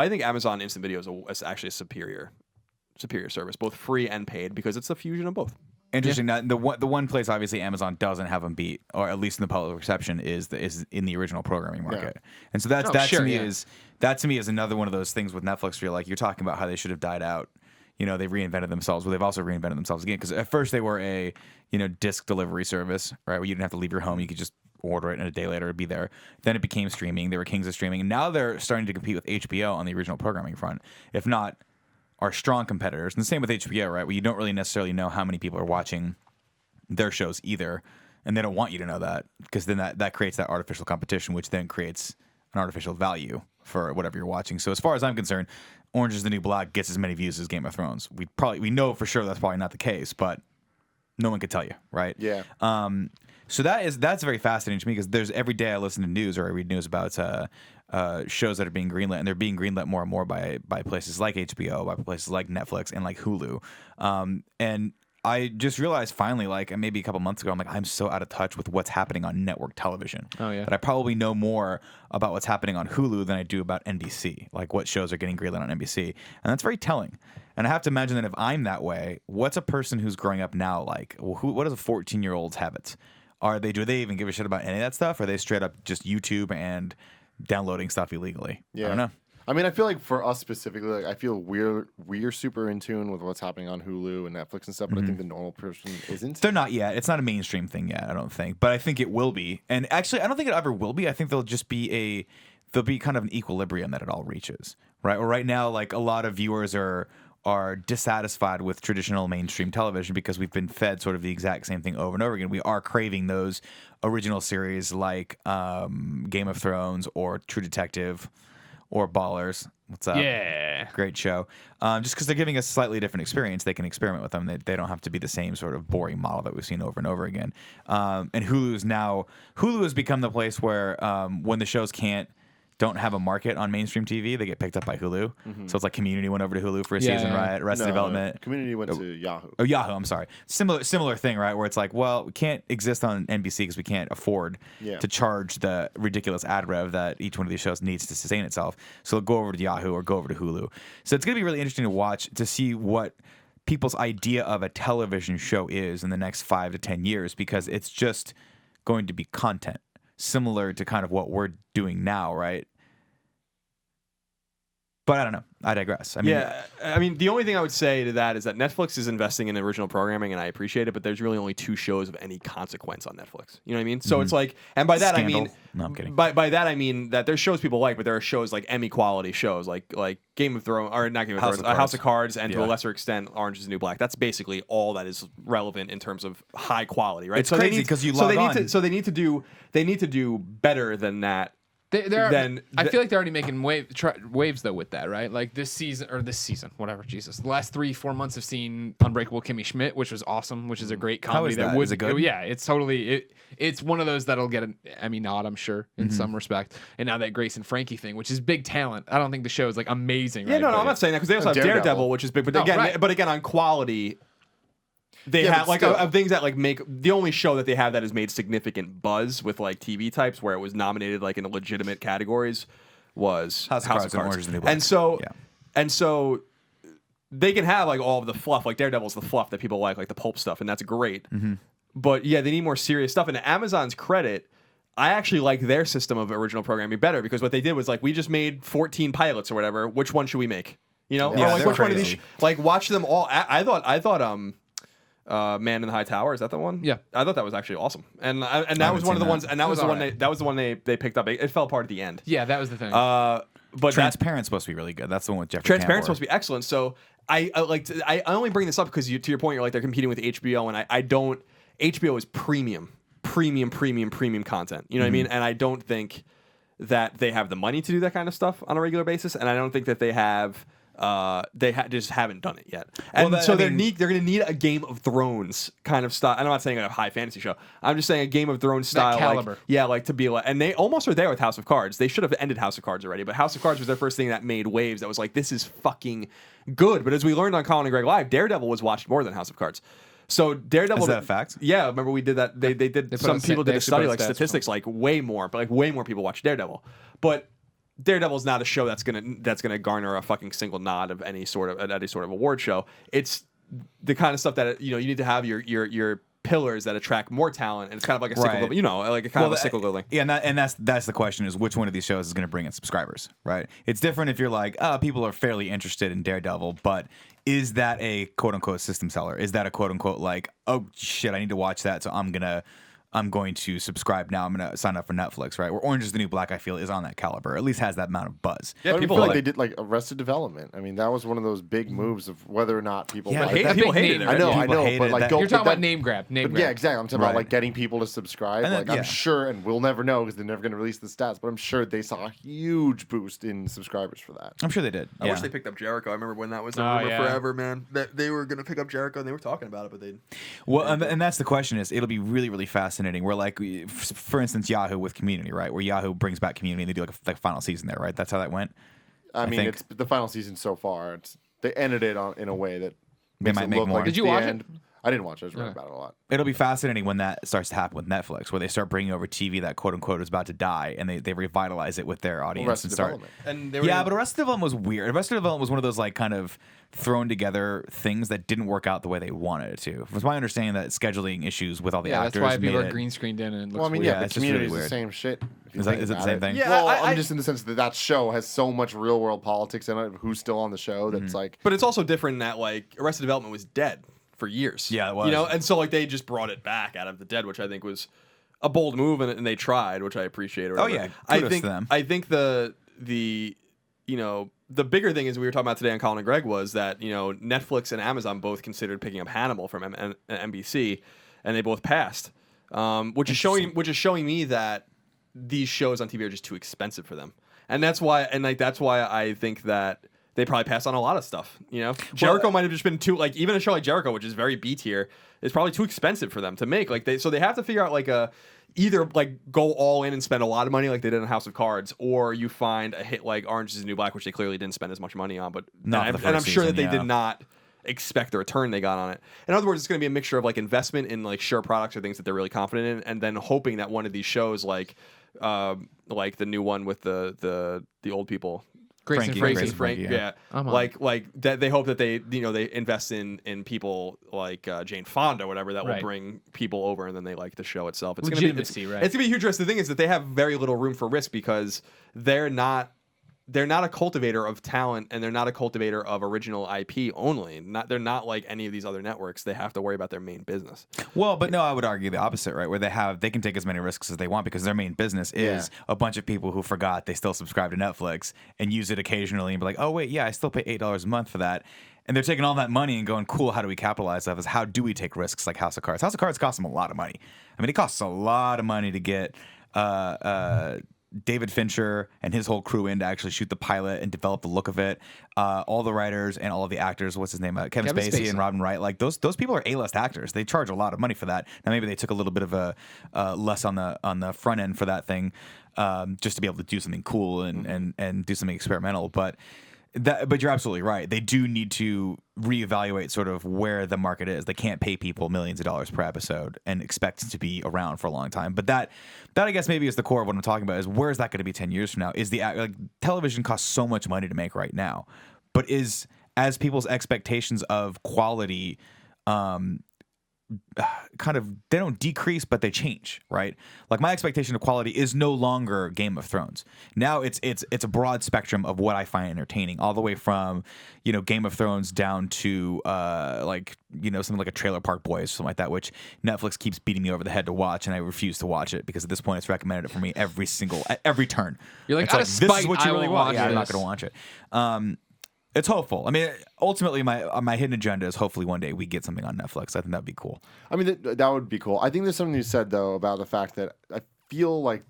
think Amazon Instant Video is actually a superior service, both free and paid, because it's a fusion of both. Interesting. Now, the one place obviously Amazon doesn't have them beat, or at least in the public reception, is in the original programming market. And so that to me is another one of those things with Netflix where you're talking about how they should have died out. They reinvented themselves. Well, they've also reinvented themselves again, because at first they were a disc delivery service, right, where you didn't have to leave your home. You could just order it, and a day later it'd be there. Then it became streaming. They were kings of streaming, and now they're starting to compete with HBO on the original programming front, if not are strong competitors. And the same with HBO, right? Where you don't really necessarily know how many people are watching their shows either. And they don't want you to know that, because then that creates that artificial competition, which then creates an artificial value for whatever you're watching. So as far as I'm concerned, Orange is the New Black gets as many views as Game of Thrones. We know for sure that's probably not the case, but no one could tell you, right? Yeah. So that's very fascinating to me because there's every day I listen to news or I read news about shows that are being greenlit, and they're being greenlit more and more by places like HBO, by places like Netflix, and like Hulu. And I just realized finally, like maybe a couple months ago, I'm so out of touch with what's happening on network television. Oh, yeah. That I probably know more about what's happening on Hulu than I do about NBC, like what shows are getting greenlit on NBC. And that's very telling. And I have to imagine that if I'm that way, what's a person who's growing up now like? Well, what is a 14-year-old's habits? Do they even give a shit about any of that stuff? Or are they straight up just YouTube and downloading stuff illegally? Yeah. I don't know. I mean, I feel like for us specifically, like I feel we're super in tune with what's happening on Hulu and Netflix and stuff, but I think the normal person isn't. They're not yet. It's not a mainstream thing yet, I don't think. But I think it will be. And actually, I don't think it ever will be. I think there'll be kind of an equilibrium that it all reaches, right? Or right now, like a lot of viewers are dissatisfied with traditional mainstream television because we've been fed sort of the exact same thing over and over again. We are craving those original series like Game of Thrones or True Detective or Ballers. What's up? Yeah. Great show. Just because they're giving us a slightly different experience, they can experiment with them. They don't have to be the same sort of boring model that we've seen over and over again. And Hulu has become the place where when the shows don't have a market on mainstream TV, they get picked up by Hulu. So it's like Community went over to Hulu for a season, right? Arrested Development. Community went to Yahoo. Oh, Yahoo, I'm sorry. Similar thing, right? Where it's like, well, we can't exist on NBC because we can't afford to charge the ridiculous ad rev that each one of these shows needs to sustain itself. So they'll go over to Yahoo or go over to Hulu. So it's going to be really interesting to watch to see what people's idea of a television show is in the next 5 to 10 years, because it's just going to be content similar to kind of what we're doing now, right? But I don't know. I digress. I mean, the only thing I would say to that is that Netflix is investing in original programming, and I appreciate it. But there's really only 2 shows of any consequence on Netflix. You know what I mean? So it's like, and by that Scandal. I mean, no, I'm kidding. By that I mean that there's shows people like, but there are shows like Emmy quality shows, like Game of Thrones, or not Game of Thrones, House of Cards, and to a lesser extent, Orange Is the New Black. That's basically all that is relevant in terms of high quality, right? It's crazy because so they need to do better than that. I feel like they're already making waves though with that, right? Like this season, whatever. Jesus, the last 3-4 months have seen Unbreakable Kimmy Schmidt, which was awesome, which is a great comedy. How is that? Is it good? Yeah, it's totally. It's one of those that'll get an Emmy nod, I'm sure, in some respect. And now that Grace and Frankie thing, which is big talent, I don't think the show is like amazing. Yeah, right? no, I'm not saying that because they also have Daredevil, which is big. But again, on quality. They have like things that like make the only show that they have that has made significant buzz with like TV types where it was nominated like in legitimate categories was House of Cards and Orange Is the New Black. And so they can have like all of the fluff, like Daredevil's the fluff that people like the pulp stuff, and that's great. But yeah, they need more serious stuff. And to Amazon's credit, I actually like their system of original programming better because what they did was like, we just made 14 pilots or whatever. Which one should we make? You know, or like which one of these? Like watch them all. I thought. Man in the High Tower, is that the one? Yeah, I thought that was actually awesome, and that was one of the ones, and that was the one. That was the one they picked up. It fell apart at the end. Yeah, that was the thing. But Transparent's supposed to be really good. That's the one with Jeffrey. Transparent's supposed to be excellent. So I only bring this up because to your point, you're like they're competing with HBO, and I don't. HBO is premium content. You know what I mean? And I don't think that they have the money to do that kind of stuff on a regular basis, and I don't think that they have. Just haven't done it yet, and they're going to need a Game of Thrones kind of style. I'm not saying a high fantasy show. I'm just saying a Game of Thrones style, that caliber. To be like, and they almost are there with House of Cards. They should have ended House of Cards already, but House of Cards was their first thing that made waves. That was like, this is fucking good. But as we learned on Colin and Greg Live, Daredevil was watched more than House of Cards. So Daredevil, is that a fact? Yeah, remember we did that. They did. Some people did a study like statistics, like way more people watch Daredevil, but. Daredevil's not a show that's gonna garner a fucking single nod of any sort of award show. It's the kind of stuff that you need to have your pillars that attract more talent, and it's kind of like a cyclical, like a kind of a cyclical thing. Yeah, and that's the question is which one of these shows is going to bring in subscribers, right? It's different if you're like, people are fairly interested in Daredevil, but is that a quote unquote system seller? Is that a quote unquote like, oh shit, I need to watch that, so I'm going to subscribe now. I'm going to sign up for Netflix, right? Where Orange Is the New Black, I feel, is on that caliber. At least has that amount of buzz. Yeah, people like they did like Arrested Development. I mean, that was one of those big moves of whether or not people like that. People hated it. I know, but like you're talking about name grab. Yeah, exactly. I'm talking about like getting people to subscribe. And I'm sure, and we'll never know because they're never going to release the stats, but I'm sure they saw a huge boost in subscribers for that. I'm sure they did. I wish they picked up Jericho. I remember when that was forever, man. That they were going to pick up Jericho and they were talking about it, but they. Well, and that's the question is, it'll be really, really fascinating fascinating. Where like, for instance, Yahoo with Community, right? Where Yahoo brings back Community and they do like a final season there, right? That's how that went. I mean, think. it's the final season so far. They ended it in a way that They makes might it make look more. like Did it's you the watch it? end. I didn't watch it. I was reading about it a lot. It'll be fascinating when that starts to happen with Netflix, where they start bringing over TV that quote unquote is about to die, and they revitalize it with their audience Arrested and start. Development. And Yeah, but Arrested Development was weird. Arrested Development was one of those like kind of thrown together things that didn't work out the way they wanted it to. It was my understanding that scheduling issues with all the Yeah, actors that's why people made are it. green screened in and it looks Well, I mean, weird. Yeah, but it's just Community really is the weird. same shit. If you Is think it the about same thing? Yeah, Well, I- I'm just in the sense that show has so much real world politics in it. Who's still on the show? That's like. But it's also different in that like Arrested Development was dead for years. Yeah, it was. You know, and so like they just brought it back out of the dead, which I think was a bold move, and they tried, which I appreciate. Or Oh, whatever. yeah, I kudos think to them. I think the you know the bigger thing is we were talking about today on Colin and Greg was that Netflix and Amazon both considered picking up Hannibal from NBC, and they both passed, which is showing me that these shows on TV are just too expensive for them, and that's why I think that they probably pass on a lot of stuff. Jericho might have just been too even a show like Jericho, which is very B tier, is probably too expensive for them to make. So they have to figure out either go all in and spend a lot of money like they did in House of Cards, or you find a hit like Orange Is the New Black, which they clearly didn't spend as much money on. But Not the first I'm sure that they season, did yeah. not expect the return they got on it. In other words, it's going to be a mixture of investment in sure products or things that they're really confident in, and then hoping that one of these shows like the new one with the old people. Grace Frankie, and Frankie. Grace and Frankie, Yeah, I'm on. like that. They hope that they invest in people like Jane Fonda or whatever that will Right. bring people over, and then they like the show itself. It's Legitimacy, gonna be, right. It's gonna be a huge risk. The thing is that they have very little room for risk because they're not a cultivator of talent, and they're not a cultivator of original IP only. They're not like any of these other networks. They have to worry about their main business. Well, but no, I would argue the opposite, right? Where they can take as many risks as they want because their main business is a bunch of people who forgot they still subscribe to Netflix and use it occasionally and be like, oh wait, yeah, I still pay $8 a month for that. And they're taking all that money and going, cool, how do we capitalize off this? How do we take risks like House of Cards? House of Cards costs them a lot of money. I mean, it costs a lot of money to get David Fincher and his whole crew in to actually shoot the pilot and develop the look of it. All the writers and all of the actors, what's his name? Kevin Spacey and Robin Wright. Like those people are A-list actors. They charge a lot of money for that. Now maybe they took a little bit of a less on the front end for that thing, just to be able to do something cool and do something experimental. But you're absolutely right. They do need to reevaluate sort of where the market is. They can't pay people millions of dollars per episode and expect it to be around for a long time. But that I guess maybe is the core of what I'm talking about is where is that going to be 10 years from now? Is television costs so much money to make right now, but as people's expectations of quality kind of they don't decrease but they change, right? Like my expectation of quality is no longer Game of Thrones. Now it's a broad spectrum of what I find entertaining, all the way from Game of Thrones down to something like a Trailer Park Boys or something like that, which Netflix keeps beating me over the head to watch, and I refuse to watch it because at this point it's recommended it for me at every turn. You're like, It's out of this spite, is what you I really will want. watch Yeah, I'm not this. going to watch it. It's hopeful. I mean, ultimately, my hidden agenda is hopefully one day we get something on Netflix. I think that'd be cool. I mean, that would be cool. I think there's something you said, though, about the fact that I feel like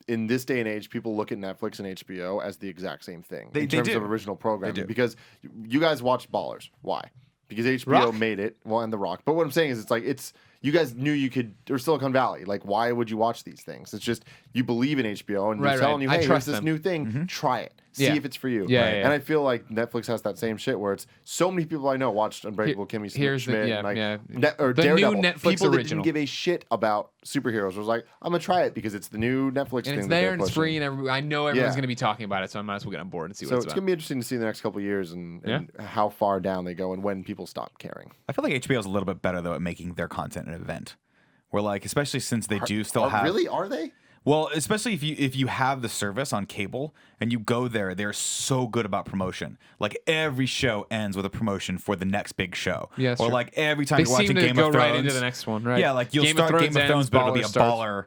in this day and age, people look at Netflix and HBO as the exact same thing in terms do. of original programming. do. Because you guys watched Ballers. Why? Because HBO Rock? made it. Well, and The Rock. But what I'm saying is you guys knew you could, or Silicon Valley. Like, why would you watch these things? It's just you believe in HBO and Right, they're telling right. you, I hey, here's trust this them. new thing. Try it. See Yeah. if it's for you. Yeah, yeah, yeah. And I feel like Netflix has that same shit where it's so many people I know watched Unbreakable Kimmy here's the- Schmidt. yeah, like, yeah. or The new Daredevil. Netflix people that original. didn't give a shit about superheroes was like, I'm gonna try it because it's the new Netflix thing. And it's that there they're and it's pushing. free, and I know everyone's Yeah. going to be talking about it, so I might as well get on board and see what So it's it's about. gonna be interesting to see in the next couple of years and how far down they go and when people stop caring. I feel like HBO is a little bit better though at making their content an event. Where especially since they do still have Really? Are they? Well, especially if you have the service on cable and you go there, they're so good about promotion. Like every show ends with a promotion for the next big show. Yeah, that's or true. like every time They you're watching seem to Game go of Thrones, right into the next one, right? Yeah, like you'll Game of start Thrones Game of Thrones, ends, but it'll be a Baller starts. baller.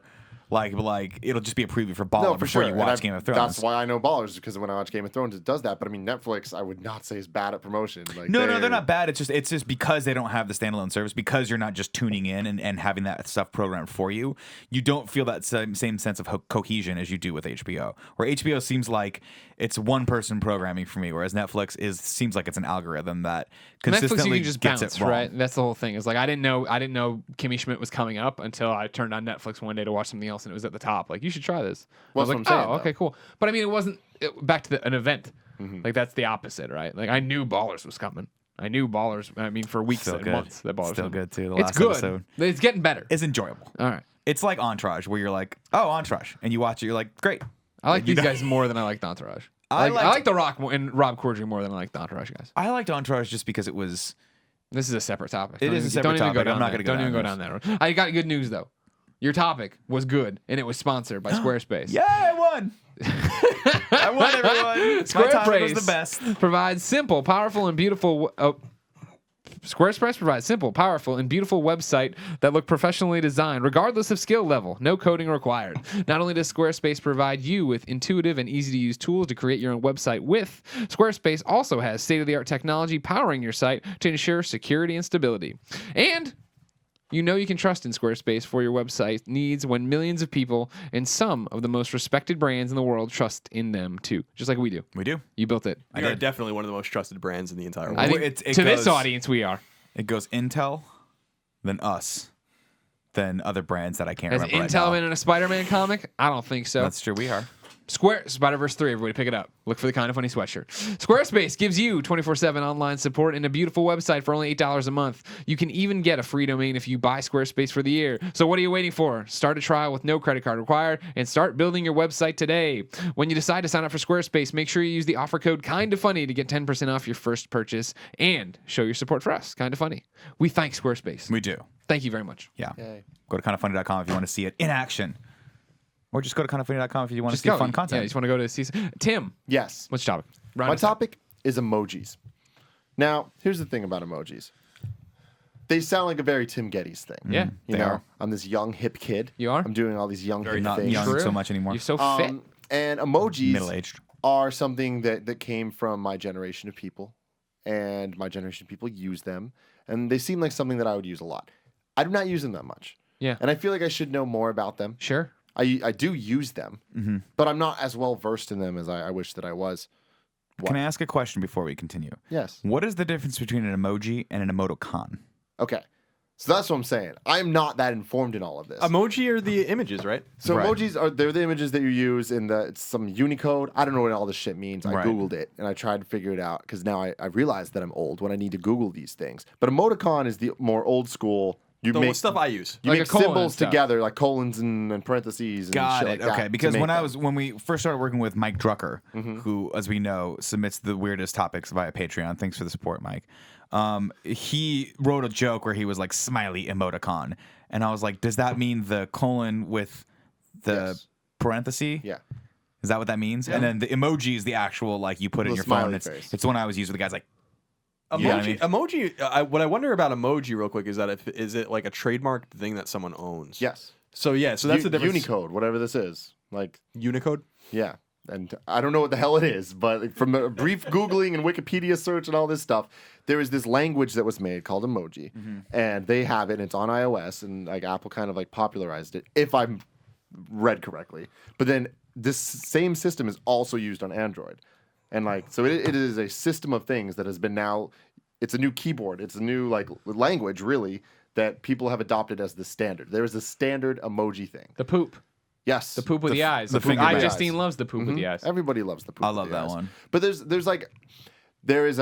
Like it'll just be a preview for Baller No, for before sure. you And watch Game of Thrones. That's why I know Ballers, because when I watch Game of Thrones, it does that. But I mean, Netflix, I would not say is bad at promotion. Like, No, they're not bad. It's just because they don't have the standalone service, because you're not just tuning in and having that stuff programmed for you. You don't feel that same sense of cohesion as you do with HBO. Where HBO seems like it's one person programming for me, whereas Netflix seems like it's an algorithm that consistently Netflix, you can just gets bounce, it wrong. right? That's the whole thing. Is like I didn't know Kimmy Schmidt was coming up until I turned on Netflix one day to watch something else, and it was at the top. Like, you should try this. Well, I was that's like, what I'm saying, oh, okay, cool. But I mean, it wasn't back to an event. Like, that's the opposite, right? Like, I knew Ballers was coming. I knew Ballers. I mean, for weeks Still and good. months that Ballers. Still was good too. The It's last good. episode. It's getting better. It's enjoyable. All right. It's like Entourage, where you're like, oh, Entourage, and you watch it, you're like, great. I like You these know- guys more than I like Entourage. I I liked- like The Rock and Rob Corddry more than I like the Entourage guys. I liked Entourage just because it was. This is a separate topic. It is a separate don't even topic. Go I'm down not there. gonna go Don't even down go down that road. I got good news though. Your topic was good, and it was sponsored by Squarespace. Yeah, I won. I won, everyone. My topic was the best. Provides simple, powerful, and beautiful. Squarespace provides simple, powerful, and beautiful website that look professionally designed, regardless of skill level. No coding required. Not only does Squarespace provide you with intuitive and easy-to-use tools to create your own website with, Squarespace also has state-of-the-art technology powering your site to ensure security and stability. And you know you can trust in Squarespace for your website needs when millions of people and some of the most respected brands in the world trust in them too, just like we do. We do. You built it. We are definitely one of the most trusted brands in the entire world. I think it to this goes- audience, we are. It goes Intel, then us, then other brands that I can't Has remember. Intel right been in a Spider-Man comic? I don't think so. now. That's true. We are. Spider-Verse 3, everybody pick it up. Look for the Kind of Funny sweatshirt. Squarespace gives you 24/7 online support and a beautiful website for only $8 a month. You can even get a free domain if you buy Squarespace for the year. So what are you waiting for? Start a trial with no credit card required and start building your website today. When you decide to sign up for Squarespace, make sure you use the offer code KINDOFFUNNY to get 10% off your first purchase and show your support for us, Kind of Funny. We thank Squarespace. We do. Thank you very much. Yeah. Yay. Go to kindoffunny.com if you want to see it in action. Or just go to kindoffunny.com if you want to Just see go. fun Yeah, content. you just want to go to see. Tim, Yes. what's your topic? Round My us out. topic is emojis. Now, here's the thing about emojis. They sound like a very Tim Gettys thing. Yeah. You They know, are. I'm this young hip kid. You are? I'm doing all these young hip Not things. young True. so much anymore. You're so fit. And emojis Middle-aged. are something that came from my generation of people, and my generation of people use them, and they seem like something that I would use a lot. I do not use them that much. Yeah. And I feel like I should know more about them. Sure. I do use them, but I'm not as well versed in them as I wish that I was. Can I ask a question before we continue? Yes. What is the difference between an emoji and an emoticon? Okay. So that's what I'm saying. I'm not that informed in all of this. Emoji are the images, right? So Right. emojis they're the images that you use in it's some Unicode. I don't know what all this shit means. I Right. Googled it and I tried to figure it out because now I realized that I'm old when I need to Google these things. But emoticon is the more old school. You The make stuff I use. you Like make a colon and symbols stuff. together like colons and parentheses. And Got shit it. Like that Okay. to Because make when them. we first started working with Mike Drucker, who, as we know, submits the weirdest topics via Patreon. Thanks for the support, Mike. He wrote a joke where he was like smiley emoticon, and I was like, does that mean the colon with the Yes. parenthesis? Yeah. Is that what that means? And then the emoji is the actual like you put it in The your phone. smiley It's face. the one I always use with the guys like. You know what I mean? Emoji. What I wonder about emoji, real quick, is that is it like a trademarked thing that someone owns? Yes. So yeah, so that's the difference. Unicode, whatever this is. Like Unicode. yeah. And I don't know what the hell it is, but from a brief Googling and Wikipedia search and all this stuff, there is this language that was made called emoji. And they have it, and it's on iOS, and like Apple kind of like popularized it, if I'm read correctly. But then this same system is also used on Android. And like, so it is a system of things that has been now, it's a new keyboard, it's a new like language really that people have adopted as the standard. There is a standard emoji thing. The poop. Yes. The poop with the eyes. the The poop. finger with the Justine loves the poop with the eyes. Everybody loves the poop. I with love the that eyes. one. But there is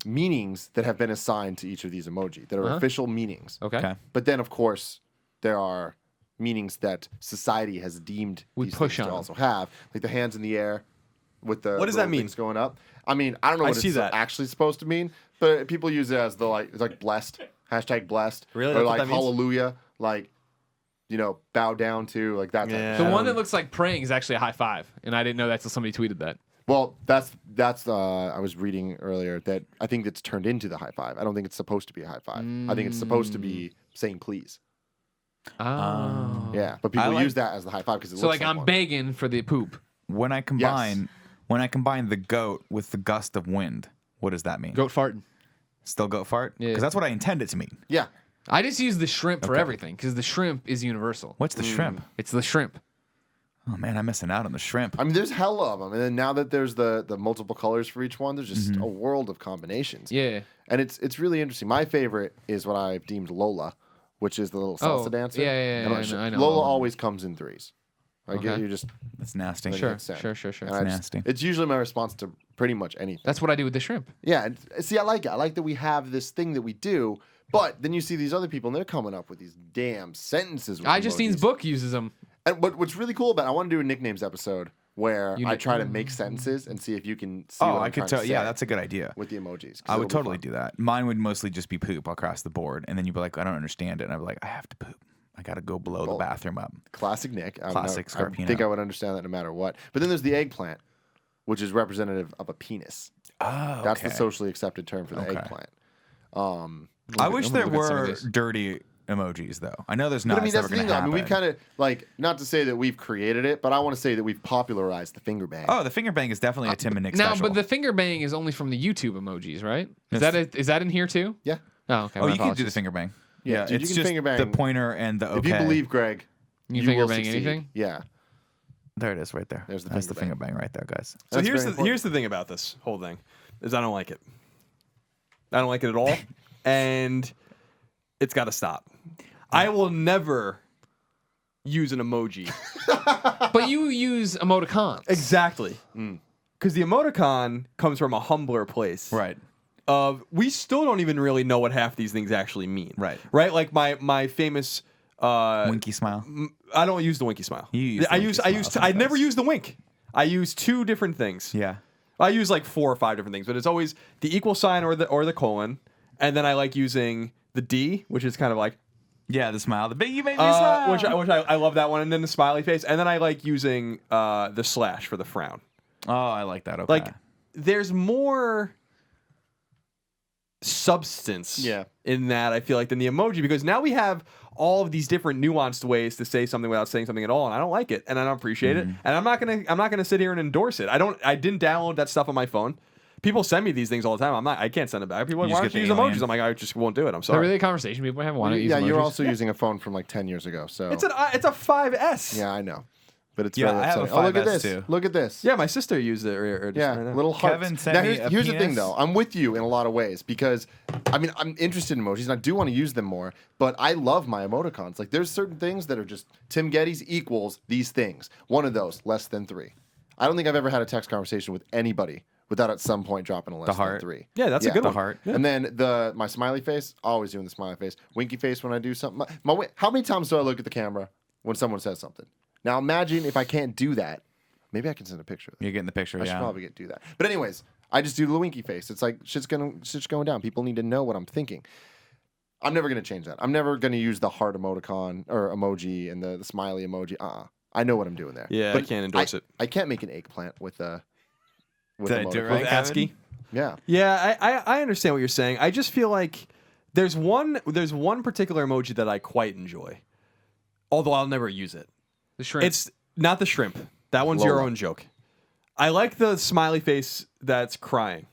meanings that have been assigned to each of these emoji that are official meanings. Okay. Okay. But then of course there are meanings that society has deemed We these push things to on. also have, like the hands in the air with the What does that little mean? things going up. I mean, I don't know I what see it's that. actually supposed to mean, but people use it as the it's like blessed, hashtag blessed, Really? or That's what like that means? hallelujah, like bow down to like that type Yeah. of The shit. one that looks like praying is actually a high five, and I didn't know that until somebody tweeted that. Well, that's I was reading earlier that I think it's turned into the high five. I don't think it's supposed to be a high five. I think it's supposed to be saying please. Oh. Yeah, but people use that as the high five because it So looks like I'm one. begging for the poop. When I combine the goat with the gust of wind, what does that mean? Goat farting. Still goat fart? Yeah. Because that's what I intend it to mean. Yeah. I just use the shrimp for everything because the shrimp is universal. What's the shrimp? It's the shrimp. Oh man, I'm missing out on the shrimp. I mean, there's hella of them, and then now that there's the multiple colors for each one, there's just a world of combinations. Yeah. And it's really interesting. My favorite is what I've deemed Lola, which is the little salsa dancer. Yeah, And I know. Lola always comes in threes. Like Okay. you just That's nasty. Sure. makes sense. Sure. and I just- nasty. It's usually my response to pretty much anything. That's what I do with the shrimp. Yeah, and see, I like it. I like that we have this thing that we do, but then you see these other people and they're coming up with these damn sentences. With Einstein's emojis. book uses them. And what's really cool about it, I want to do a nicknames episode where I try to make sentences and see if you can see what I'm trying to say Yeah, that's a good idea. with the emojis. 'cause I it'll would be totally fun. do that. Mine would mostly just be poop across the board, and then you'd be like, I don't understand it, and I'd be like, I have to poop. I got to go blow the bathroom up. Classic Nick. Classic I Scarpino. think I would understand that no matter what. But then there's the eggplant, which is representative of a penis. Oh, That's the socially accepted term for the Okay. eggplant. I wish I'm there gonna look at some of were this. dirty emojis, though. I know there's not. But I mean, It's that's never the thing, gonna though. I mean, we've happen. kind of, like, not to say that we've created it, but I want to say that we've popularized the finger bang. Oh, the finger bang is definitely a Tim and Nick Now, special. but the finger bang is only from the YouTube emojis, right? Yes. Is that in here too? Yeah. Oh, okay. oh, my you can do the apologies. finger bang. Yeah, dude, you it's can just finger bang. the pointer and the okay. If you believe Greg, You you finger will bang succeed. anything? Yeah. There it is, right there. There's the That's finger the finger bang right there, guys. So That's here's very the important. here's the thing about this whole thing is I don't like it. I don't like it at all, and it's got to stop. I will never use an emoji. But you use emoticons. Exactly, because the emoticon comes from a humbler place. Right. Of we still don't even really know what half these things actually mean. Right. Right. Like my famous. Winky smile. I don't use the winky smile. You use the I winky use. smile I never sometimes. use the wink. I use two different things. Yeah. I use like 4 or 5 different things, but it's always the equal sign or the colon, and then I like using the D, which is kind of like Yeah, the smile. The big you made me smile. which I love that one, and then the smiley face, and then I like using the slash for the frown. Oh, I like that. Okay. Like there's more substance Yeah. in that, I feel like, than the emoji, because now we have all of these different nuanced ways to say something without saying something at all, and I don't like it, and I don't appreciate it, and I'm not gonna sit here and endorse it. I didn't download that stuff on my phone. People send me these things all the time. I can't send it back. People are like, You why just don't you get use the emojis? alien. I'm like, I just won't do it. I'm Is that sorry. really a conversation people have? Why not use Yeah, you're emojis? also using a phone from like 10 years ago. So It's a 5S. yeah, I know. But it's Yeah, very I have a upsetting. Oh, look at 5S this. too. Look at this. Yeah, my sister used it. Or just Yeah, right now. little hearts. Kevin sent now, me here's, a here's the thing, penis. though. I'm with you in a lot of ways because, I mean, I'm interested in emojis and I do want to use them more. But I love my emoticons. Like, there's certain things that are just Tim Gettys equals these things. One of those, less than 3. I don't think I've ever had a text conversation with anybody without at some point dropping a less heart. than 3. Yeah, that's a good The one. heart. And then my smiley face, always doing the smiley face. Winky face when I do something. How many times do I look at the camera when someone says something? Now imagine if I can't do that. Maybe I can send a picture of that. You're getting the picture. I should Yeah. probably do that. But anyways, I just do the winky face. It's like shit's going down. People need to know what I'm thinking. I'm never gonna change that. I'm never gonna use the heart emoticon or emoji and the smiley emoji. I know what I'm doing there. Yeah, I can't endorse it. I can't make an eggplant with a Did I do it emoticon. right? With ASCII. Yeah. Yeah, I understand what you're saying. I just feel like there's one particular emoji that I quite enjoy, although I'll never use it. The shrimp. It's not the shrimp. That one's your Lola. own joke. I like the smiley face that's crying,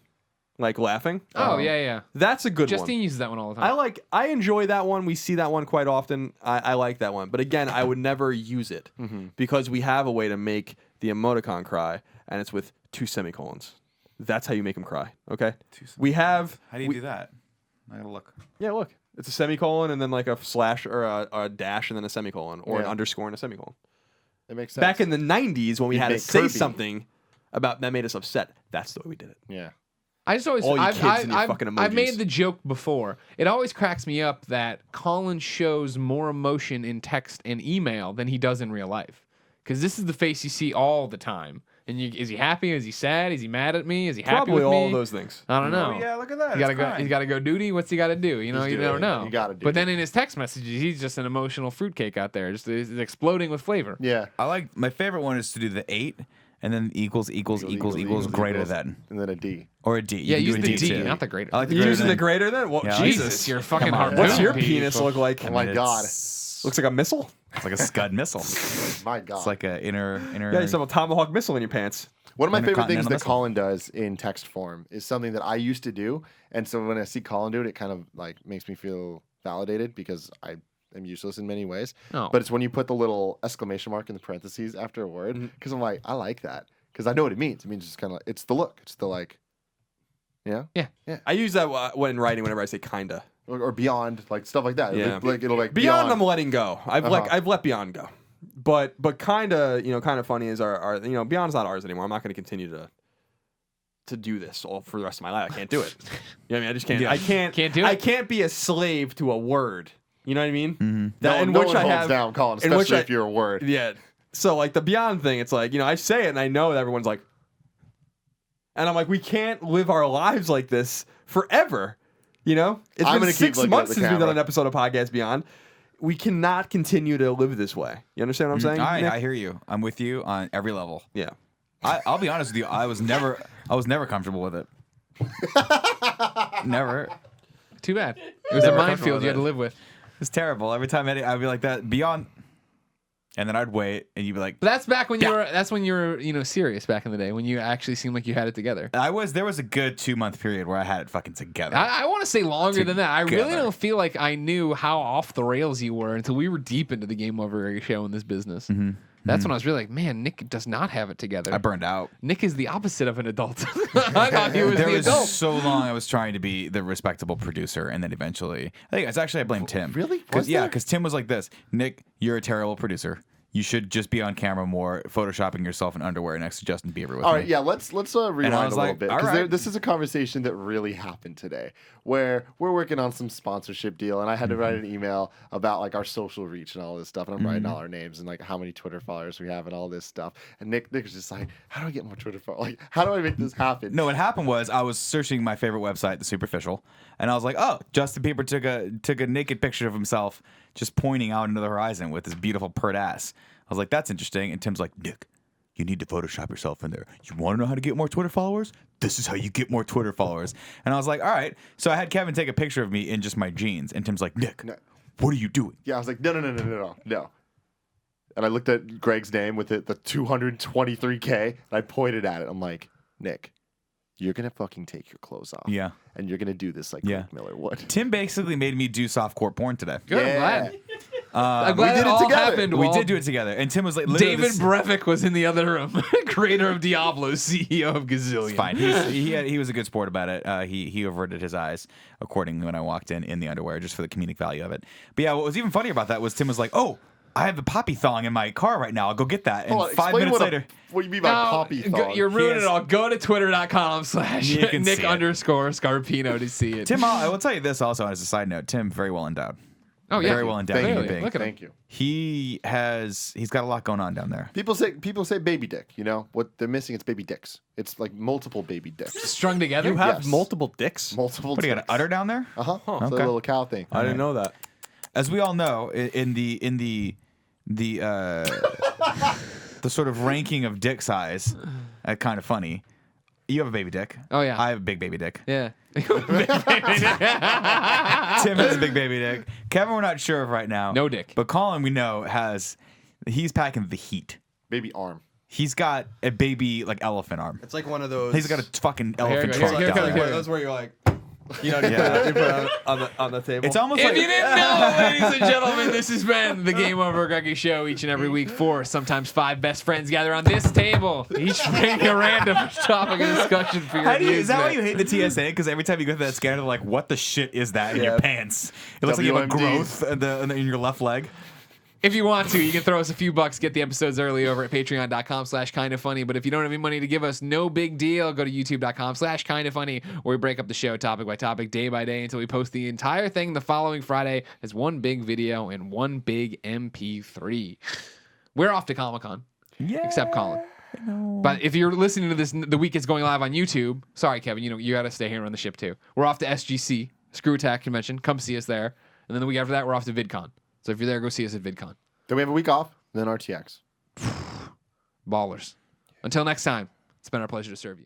like laughing. oh yeah. That's a good Justine one. uses that one all the time. I enjoy that one. We see that one quite often. I like that one. But again, I would never use it because we have a way to make the emoticon cry, and it's with 2 semicolons. That's how you make them cry. Okay. We have. How do you do that? I gotta look. Yeah, look. It's a semicolon and then like a slash or a dash and then a semicolon or an Yeah. underscore and a semicolon. It makes sense. Back in the 90s when we You'd had to make say Kirby. something about that made us upset, that's the way we did it. Yeah. I just always All you I've, kids I've, and your I've, fucking I've emojis. made the joke before. It always cracks me up that Colin shows more emotion in text and email than he does in real life. Because this is the face you see all the time. And is he happy? Is he sad? Is he mad at me? Is he happy Probably with me? all of those things. I don't know. Oh yeah, look at that. He gotta It's go. crying. He's gotta go duty. What's he gotta do? You know, He's you doing never it. know. You gotta do But then it. in his text messages, he's just an emotional fruitcake out there, just he's exploding with flavor. Yeah. I like my favorite one is to do the 8 and then equals greater than And then a D. or a D. Yeah, You use can do the a D, too. not the greater. I like the You're greater using the than. greater than? Well, Yeah, Jesus. You're a fucking Come on. harpoon. What's your people. penis look like? Oh my God. Looks like a missile. It's like a Scud missile. My God. It's like an inner. Yeah, you have a tomahawk missile in your pants. One of my favorite things Intercontinental that missile. Colin does in text form is something that I used to do, and so when I see Colin do it, it kind of like makes me feel validated because I am useless in many ways. Oh. But it's when you put the little exclamation mark in the parentheses after a word, because I'm like, I like that because I know what it means. It means just kind of it's the look. It's the like, yeah, I use that when writing whenever I say kinda. or beyond, like stuff like that. Yeah. It'll like Beyond, I'm letting go. I've let Beyond go. But kinda, kind of funny is our Beyond's not ours anymore. I'm not going to continue to do this all for the rest of my life. I can't do it. You know what I mean? I just can't. Yeah. I can't Can't do it? I can't be a slave to a word. You know what I mean? Mm-hmm. That no one holds down Colin, in which especially if you're a word. Yeah. So like the Beyond thing, it's like I say it and I know that everyone's like, and I'm like, we can't live our lives like this forever. It's I'm been gonna keep 6 looking months at the since we've done camera. an episode of Podcast Beyond. We cannot continue to live this way. You understand what I'm saying? Nick? I hear you. I'm with you on every level. Yeah. I'll be honest with you. I was never comfortable with it. Never. Too bad. It was a Never minefield you had to comfortable live with. It's terrible. Every time I'd be like that Beyond, and then I'd wait, and you'd be like, But that's back when you were. That's when you were, serious back in the day when you actually seemed like you had it together. There was a good 2-month period where I had it fucking together. I want to say longer than that. I really Together. don't feel like I knew how off the rails you were until we were deep into the Game Over show in this business. That's when I was really like, man, Nick does not have it together. I burned out. Nick is the opposite of an adult. I thought he was There the was adult. so long I was trying to be the respectable producer, and then eventually, I blame Tim. Really? Because Was there? Tim was like this: Nick, you're a terrible producer. You should just be on camera more, photoshopping yourself in underwear next to Justin Bieber with All me. right, yeah, let's rewind a was little like, bit all because right. this is a conversation that really happened today, where we're working on some sponsorship deal, and I had to write an email about like our social reach and all this stuff, and I'm writing all our names and like how many Twitter followers we have and all this stuff, and Nick was just like, how do I get more Twitter followers? Like, how do I make this happen? No, what happened was I was searching my favorite website, The Superficial, and I was like, oh, Justin Bieber took a naked picture of himself just pointing out into the horizon with his beautiful pert ass. I was like, that's interesting. And Tim's like, Nick, you need to Photoshop yourself in there. You want to know how to get more Twitter followers? This is how you get more Twitter followers. And I was like, all right. So I had Kevin take a picture of me in just my jeans. And Tim's like, Nick, what are you doing? Yeah, I was like, no. And I looked at Greg's name with the 223K, and I pointed at it. I'm like, Nick, you're gonna fucking take your clothes off. Yeah. And you're gonna do this like Greg Miller would. Tim basically made me do softcore porn today. Good, Yeah. I'm glad. I'm glad we did it it all together. happened. We while did do it together. And Tim was like, literally David Brevik was in the other room, creator of Diablo, CEO of Gazillion. It's fine. He was a good sport about it. He averted his eyes accordingly when I walked in the underwear just for the comedic value of it. But yeah, what was even funnier about that was Tim was like, "Oh, I have the poppy thong in my car right now. I'll go get that." And Hold on, 5 explain minutes later, what do you mean by poppy thong? You're ruining has- it all. Go to twitter.com/ You can Nick see it. _Scarpino to see it. Tim, I will tell you this also as a side note. Tim, very well endowed. Oh yeah, Very well endowed Thank human you. being. Look at him. Thank you. He's got a lot going on down there. People say baby dick. You know what they're missing? It's baby dicks. It's like multiple baby dicks. Strung together. You have Yes. multiple dicks? Multiple. What do you got, an udder down there? Uh huh. It's a Okay. little cow thing. I didn't know that. As we all know, in the the sort of ranking of dick size, kind of funny. You have a baby dick. Oh, yeah. I have a big baby dick. Yeah. Tim has a big baby dick. Kevin, we're not sure of right now. No dick. But Colin, we know, he's packing the heat. Baby arm. He's got a baby like elephant arm. It's like one of those. He's got a fucking Here elephant it trunk goes, here it down goes, there. here it those where you're like, you put it on the table. It's almost If like you didn't know, ladies and gentlemen, this has been the Game Over Greggy Show. Each and every week, 4, sometimes 5 best friends gather on this table, each bringing a random topic of discussion for your Is that why you amusement. hate the TSA? Because every time you go through that scanner, they're like, "What the shit is that in your pants?" It looks like you have a WMD. growth in your left leg. If you want to, you can throw us a few bucks, get the episodes early over at patreon.com/kindafunny. But if you don't have any money to give us, no big deal. Go to youtube.com/kindafunny, where we break up the show topic by topic, day by day, until we post the entire thing the following Friday as one big video and one big MP3. We're off to Comic-Con, except Colin. But if you're listening to this the week it's going live on YouTube, sorry, Kevin, you got to stay here and run the ship too. We're off to SGC, Screw Attack Convention. Come see us there. And then the week after that, we're off to VidCon. So if you're there, go see us at VidCon. Then we have a week off, and then RTX. Ballers. Until next time, it's been our pleasure to serve you.